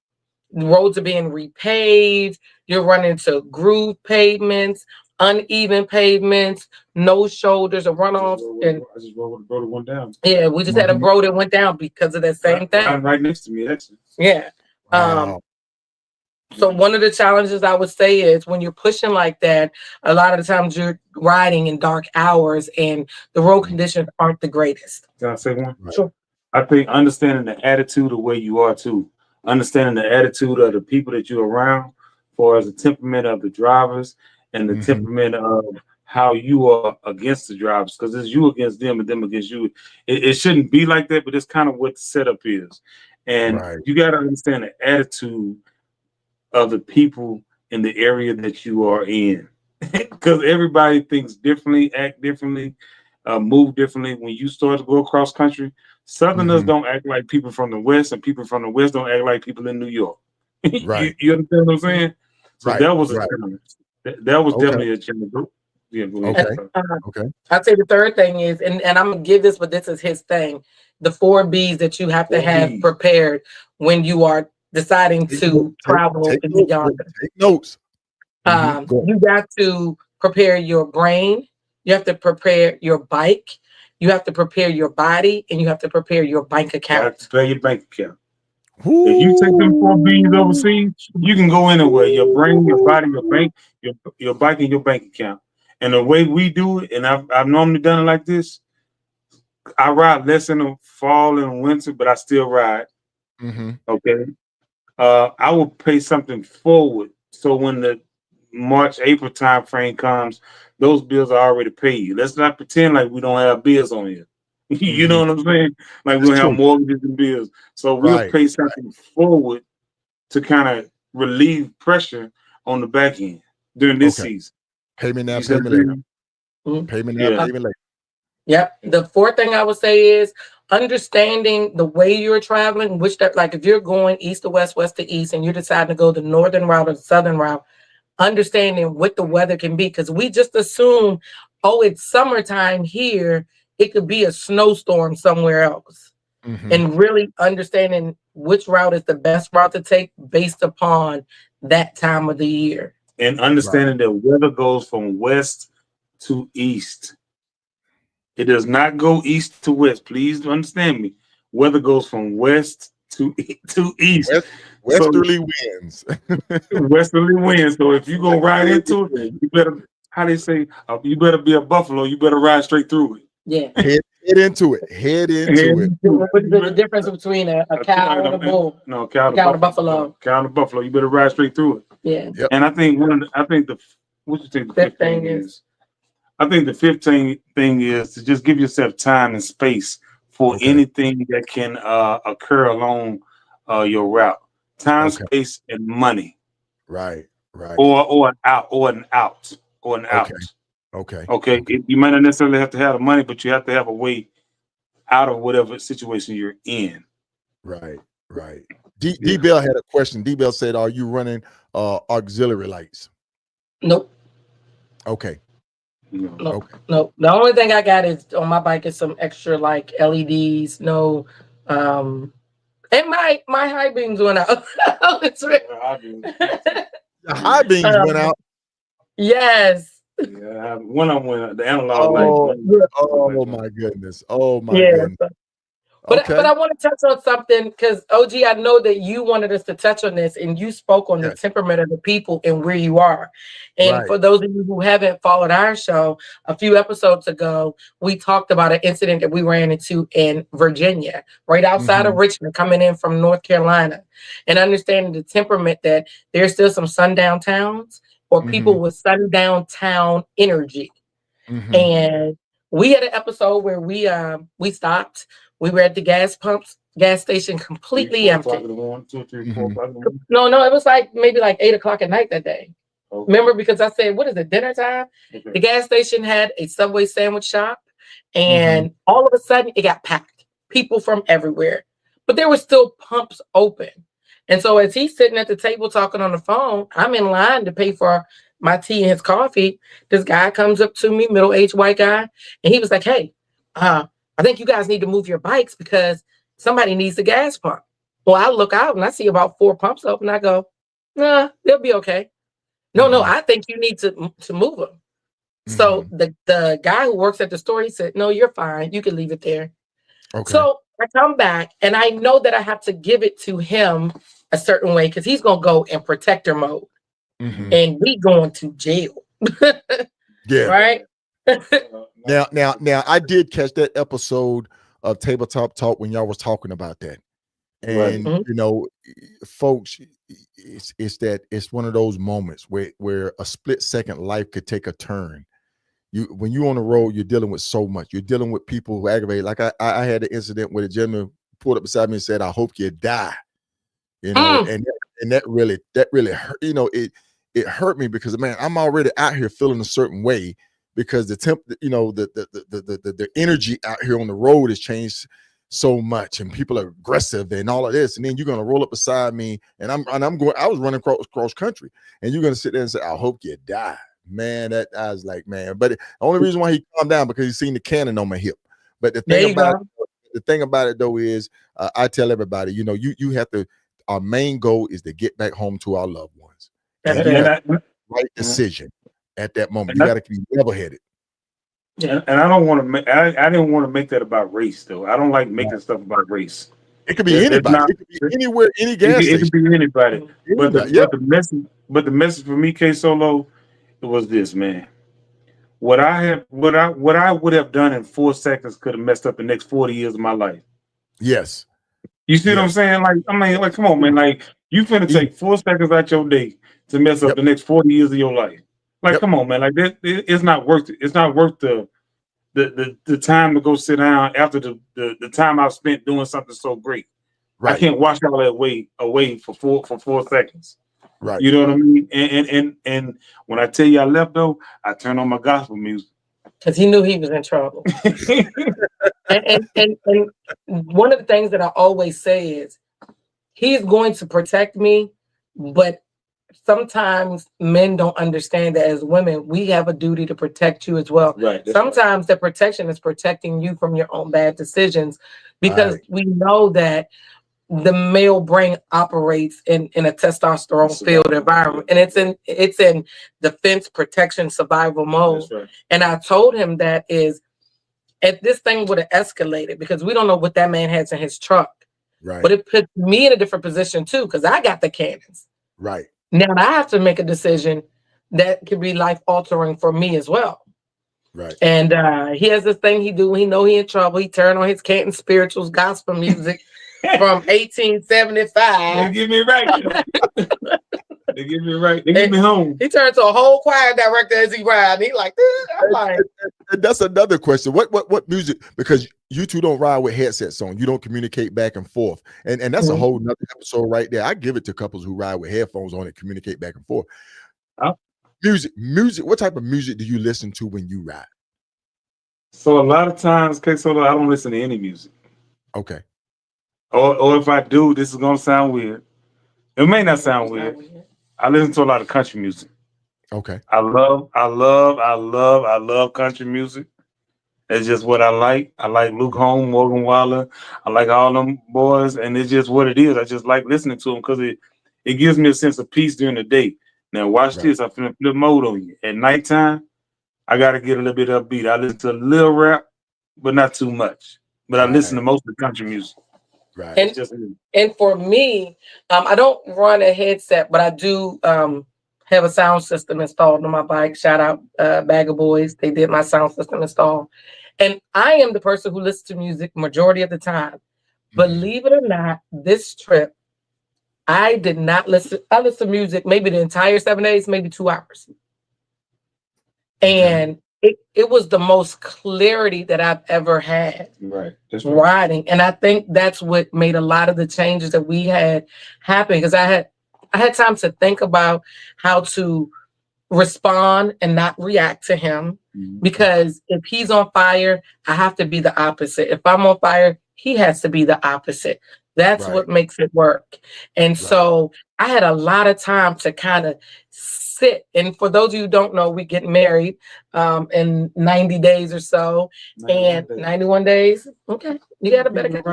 roads are being repaved. You're running into groove pavements, uneven pavements, no shoulders or runoffs. I just rode with a bro that went down. Yeah, we just had a bro that went down because of that same thing. Right next to me, actually. Yeah. So one of the challenges I would say is when you're pushing like that, a lot of the times you're riding in dark hours and the road conditions aren't the greatest. Can I say one? Sure. I think understanding the attitude of where you are too, understanding the attitude of the people that you're around, for as the temperament of the drivers and the temperament of how you are against the drivers, because it's you against them and them against you. It shouldn't be like that, but it's kind of what the setup is. And you got to understand the attitude of the people in the area that you are in, because everybody thinks differently, act differently, move differently. When you start to go across country, Southerners don't act like people from the West, and people from the West don't act like people in New York. Right. You understand what I'm saying? So that was a challenge. That was definitely a challenge. Yeah, go ahead. Okay. I'd say the third thing is, and I'm gonna give this, but this is his thing, the 4 B's that you have to have prepared when you are deciding to travel and beyond. Take notes. You got to prepare your brain, you have to prepare your bike, you have to prepare your body, and you have to prepare your bank account. Prepare your bank account. If you take them 4 B's overseas, you can go anywhere. Your brain, your body, your bank, your bike, and your bank account. And the way we do it, and I've normally done it like this, I ride less in the fall and winter, but I still ride. Okay. I will pay something forward. So when the March, April time frame comes, those bills are already paid. Let's not pretend like we don't have bills on here. You know what I'm saying? Like we don't have mortgages and bills. So we'll pay something forward to kind of relieve pressure on the back end during this season. Pay me now, pay me later. Pay me now, pay me later. Yep. The 4th thing I would say is understanding the way you're traveling, like if you're going east to west, west to east, and you decide to go the northern route or the southern route, understanding what the weather can be, because we just assume, oh, it's summertime here. It could be a snowstorm somewhere else. And really understanding which route is the best route to take based upon that time of the year. And understanding that weather goes from west to east. It does not go east to west. Please understand me. Weather goes from west to east. Westerly winds. Westerly winds. So if you go right into it, you better, how they say, you better be a buffalo. You better ride straight through it. Yeah. Head into it. Head into it. What's the difference between a cow and a bull? No, cow and a buffalo. Cow and a buffalo. You better ride straight through it. Yeah. Yep. And I think what you think the 5th thing is? I think the 5th thing is to just give yourself time and space for anything that can occur along your route. Time, space, and money. Right. Or an out. Okay. You might not necessarily have to have the money, but you have to have a way out of whatever situation you're in. Right. D Bell had a question. D Bell said, "Are you running auxiliary lights?" Nope. Okay. No, Okay. no. The only thing I got is on my bike is some extra like LEDs. No, and my high beams went out. It's right. The high beams went out. Yes. Yeah, one of them went out. The analog light. Oh my goodness. Oh my Yeah. goodness. But Okay. I want to touch on something because OG, I know that you wanted us to touch on this, and you spoke on the Yes. temperament of the people and where you are. And Right. for those of you who haven't followed our show, a few episodes ago, we talked about an incident that we ran into in Virginia, right outside of Richmond, coming in from North Carolina, and understanding the temperament that there's still some sundown towns or people with sundown town energy. And we had an episode where we stopped. We were at the gas station, completely empty. 2, 3, 4 o'clock in the morning. No, it was like maybe like 8 o'clock at night that day. Okay. Remember, because I said, what is it, dinner time? Okay. The gas station had a Subway sandwich shop, and all of a sudden it got packed. People from everywhere. But there were still pumps open. And so as he's sitting at the table talking on the phone, I'm in line to pay for my tea and his coffee. This guy comes up to me, middle-aged white guy, and he was like, hey, I think you guys need to move your bikes because somebody needs the gas pump. Well, I look out and I see about 4 pumps open. I go, nah, they'll be okay. No, I think you need to move them. So the guy who works at the store, he said, no, you're fine. You can leave it there. Okay. So I come back and I know that I have to give it to him a certain way because he's going to go in protector mode. And we going to jail. Yeah. Right? Now, I did catch that episode of Tabletop Talk when y'all was talking about that, and you know, folks, it's one of those moments where a split second life could take a turn. When you're on the road, you're dealing with so much. You're dealing with people who aggravate. Like I had an incident where the gentleman pulled up beside me and said, "I hope you die," you know, and that really hurt. You know, it hurt me because, man, I'm already out here feeling a certain way. Because the energy out here on the road has changed so much, and people are aggressive and all of this, and then you're gonna roll up beside me, and I'm going. I was running cross country, and you're gonna sit there and say, "I hope you die." Man, that I was like, man. But the only reason why he calmed down because he's seen the cannon on my hip. But the thing about it though is, I tell everybody, you know, you have to. Our main goal is to get back home to our loved ones. And right decision. At that moment, you got to be level-headed. Yeah, and I don't want to make. I didn't want to make that about race, though. I don't like making stuff about race. It could be anybody. It could be anywhere, any gas station. It could be anybody. But the message for me, KSolo, it was this, man. What I would have done in 4 seconds could have messed up the next 40 years of my life. Yes. You see what I'm saying? Like, come on, man. Like, you finna take 4 seconds out your day to mess up the next 40 years of your life. Like, come on, man. Like, it's not worth it. It's not worth the time to go sit down after the time I've spent doing something so great. Right. I can't wash all that away for 4 seconds. Right. You know what I mean? And when I tell you I left though, I turned on my gospel music. Because he knew he was in trouble. and one of the things that I always say is he's going to protect me, but sometimes men don't understand that as women, we have a duty to protect you as well. Right, sometimes the protection is protecting you from your own bad decisions because we know that the male brain operates in a testosterone filled environment, and it's in defense, protection, survival mode. Right. And I told him that is if this thing would have escalated, because we don't know what that man has in his truck. Right. But it put me in a different position too, because I got the cannons. Right. Now I have to make a decision that could be life altering for me as well. Right. And he has this thing he do. He know he in trouble. He turned on his Canton Spirituals gospel music from 1875. They get me right. They get me right. They get me home. He turned to a whole choir director as he ride. He like, I'm like. That's another question. What music? Because you two don't ride with headsets on. You don't communicate back and forth. And that's a whole nother episode right there. I give it to couples who ride with headphones on and communicate back and forth. Music. What type of music do you listen to when you ride? So a lot of times, KSolo, I don't listen to any music. Okay. Or if I do, this is gonna sound weird. It may not sound weird. I listen to a lot of country music. Okay. I love country music. It's just what I like. I like Luke Holmes, Morgan Wallen. I like all them boys, and it's just what it is. I just like listening to them because it gives me a sense of peace during the day. Now watch this. I'm finna flip mode on you. At nighttime, I gotta get a little bit upbeat. I listen to a little rap, but not too much. But I listen to most of the country music. Right. And for me, I don't run a headset, but I do have a sound system installed on my bike. Shout out Bag of Boys. They did my sound system install. And I am the person who listens to music majority of the time. Believe it or not, this trip, I did not listen. I listened to music maybe the entire 7 days, maybe 2 hours. And it was the most clarity that I've ever had riding. And I think that's what made a lot of the changes that we had happen, because I had time to think about how to respond and not react to him. Because if he's on fire, I have to be the opposite. If I'm on fire, he has to be the opposite. That's what makes it work. And so I had a lot of time to kind of sit. And for those of you who don't know, we get married in 90 days or so. 91 days. Okay. You got a better guess.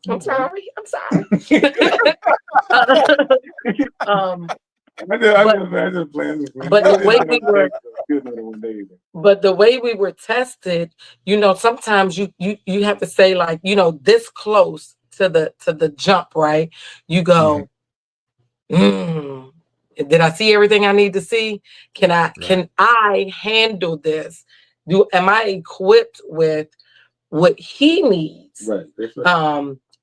I'm sorry. But the way we were tested, sometimes you have to say, like, this close to the jump, right? You go, did I see everything I need to see? Can I handle this? Am I equipped with what he needs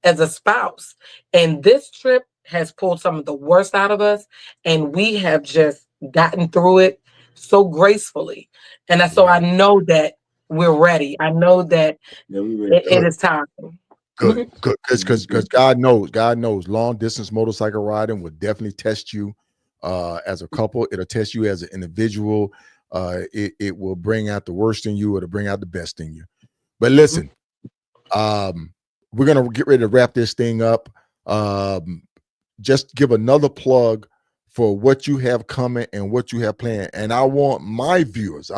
as a spouse? And this trip has pulled some of the worst out of us, and we have just gotten through it so gracefully. And so I know that we're ready. I know that it is time. Good. Because God knows long distance motorcycle riding will definitely test you as a couple. It'll test you as an individual. It will bring out the worst in you. It'll bring out the best in you. But listen, we're gonna get ready to wrap this thing up. Just give another plug for what you have coming and what you have planned. And I want my viewers,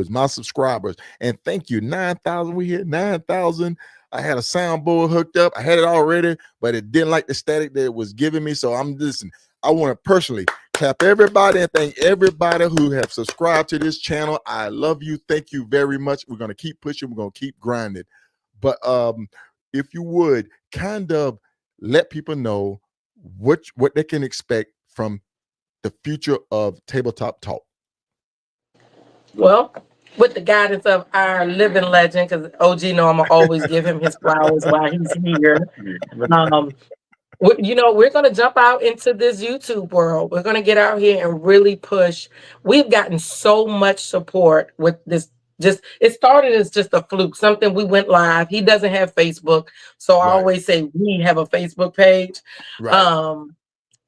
my subscribers, and thank you. 9,000. We hit 9,000. I had a soundboard hooked up. I had it already, but it didn't like the static that it was giving me. So I'm listening. I want to personally clap everybody and thank everybody who have subscribed to this channel. I love you. Thank you very much. We're going to keep pushing. We're going to keep grinding. But if you would kind of let people know what they can expect from the future of Tabletop Talk. Well, with the guidance of our living legend, because OG know I'm gonna always give him his flowers while he's here. We're gonna jump out into this YouTube world. We're gonna get out here and really push. We've gotten so much support with this. It started as just a fluke, something we went live. He doesn't have Facebook, so I always say we have a Facebook page.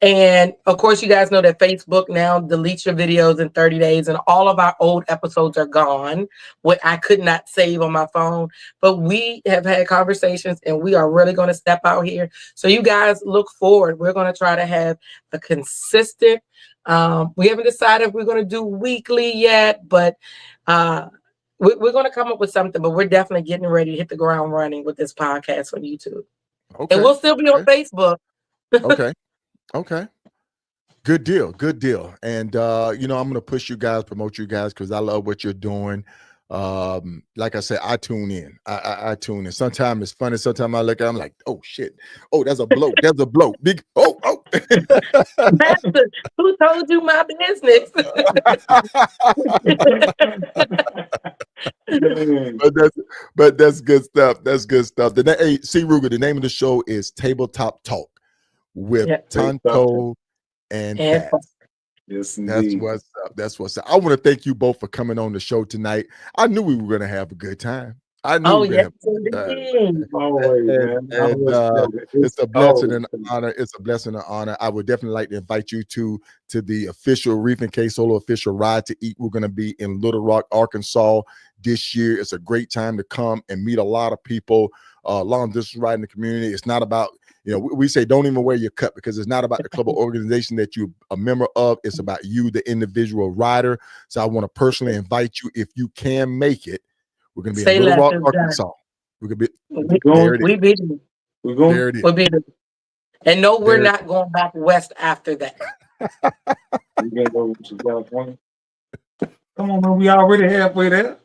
And of course, you guys know that Facebook now deletes your videos in 30 days, and all of our old episodes are gone, what I could not save on my phone. But we have had conversations, and we are really going to step out here. So you guys look forward. We're going to try to have a consistent. We haven't decided if we're going to do weekly yet, but we're going to come up with something. But we're definitely getting ready to hit the ground running with this podcast on YouTube. Okay. And we'll still be on Facebook. Okay. Good deal. And I'm going to push you guys, promote you guys, because I love what you're doing. Like I said, I tune in. I tune in. Sometimes it's funny. Sometimes I look at it, I'm like, oh shit. Oh, there's a bloke. Big oh. Master, who told you my business? but that's good stuff. Hey, C. Ruger, the name of the show is Tabletop Talk with Tonto and Phattz. Yes, that's what's up. I want to thank you both for coming on the show tonight. I knew we were going to have a good time. I knew we were going to have a good time. It's a blessing and an honor. It's a blessing and honor. I would definitely like to invite you to the official Reef and KSolo official Ride to Eat. We're going to be in Little Rock, Arkansas this year. It's a great time to come and meet a lot of people. Long distance riding in the community. It's not about we say don't even wear your cut because it's not about the club or organization that you're a member of. It's about you, the individual rider. So I want to personally invite you, if you can make it. We're going to be in Little Rock, Arkansas. We're going to be there. We busy. We're going. There it is. We're busy. And no, we're not going back west after that. We gotta go to California. Come on, man. We already halfway there.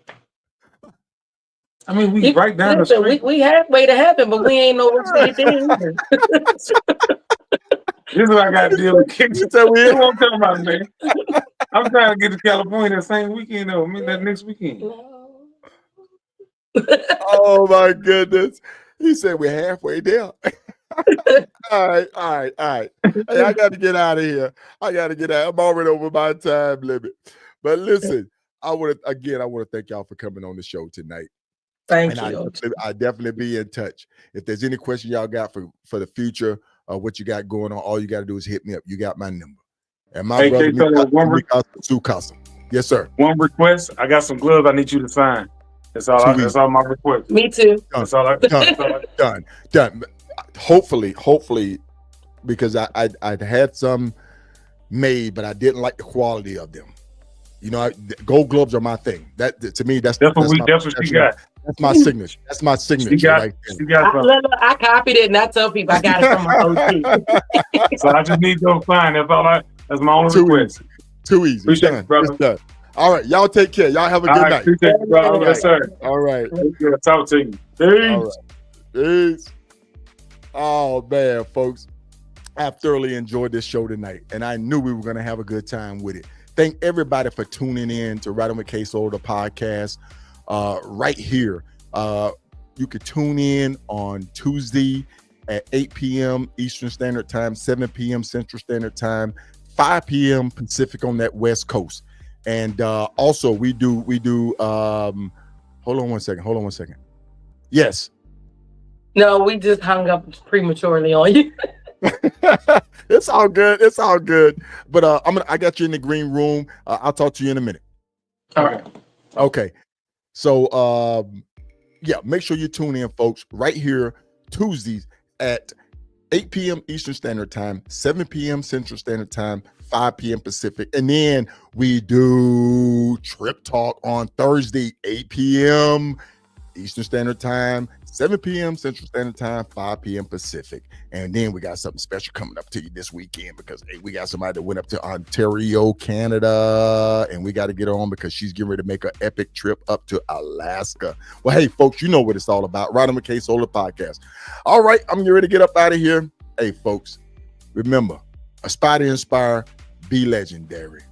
I mean, we right down the street. We halfway to heaven, but we ain't know where to get there either. This is what I got to deal with. You won't tell about, man. I'm trying to get to California that same weekend, though. I mean, that next weekend. Oh my goodness! He said we're halfway there. All right. Hey, I got to get out of here. I'm already over my time limit. But listen, I want to thank y'all for coming on the show tonight. Thank you. I definitely be in touch. If there's any question y'all got for the future of what you got going on, all you got to do is hit me up. You got my number. And my brother, Custom. Yes, sir. One request. I got some gloves I need you to sign. That's all my request. Me too. That's all Done. Hopefully, because I'd had some made, but I didn't like the quality of them. Gold gloves are my thing. That to me, that's what she got. That's my signature. That's my signature. I copied it and I tell people I got it from my OG. So I just need your sign. That's my only request. Too easy. Appreciate it, brother. It's done. All right, y'all take care. Y'all have a good night. Appreciate it, brother. Yes, sir. All right. Talk to you. Peace. All right. Peace. Oh man, folks, I've thoroughly enjoyed this show tonight, and I knew we were going to have a good time with it. Thank everybody for tuning in to Riding with KSolo, the podcast. Right here, you could tune in on Tuesday at 8 p.m. Eastern Standard Time, 7 p.m. Central Standard Time, 5 p.m. Pacific on that West Coast. And also we do hold on one second. Yes. No, we just hung up prematurely on you. It's all good. But I got you in the green room. I'll talk to you in a minute. All right. Okay. So make sure you tune in, folks, right here Tuesdays at 8 p.m. Eastern Standard Time, 7 p.m. Central Standard Time, 5 p.m. Pacific. And then we do Trip Talk on Thursday, 8 p.m. Eastern Standard Time, 7 p.m. Central Standard Time, 5 p.m. Pacific. And then we got something special coming up to you this weekend because we got somebody that went up to Ontario, Canada, and we got to get her on because she's getting ready to make an epic trip up to Alaska. Well, hey, folks, you know what it's all about. Riding with KSolo podcast. All right, I'm getting ready to get up out of here. Hey, folks, remember, aspire to inspire, be legendary.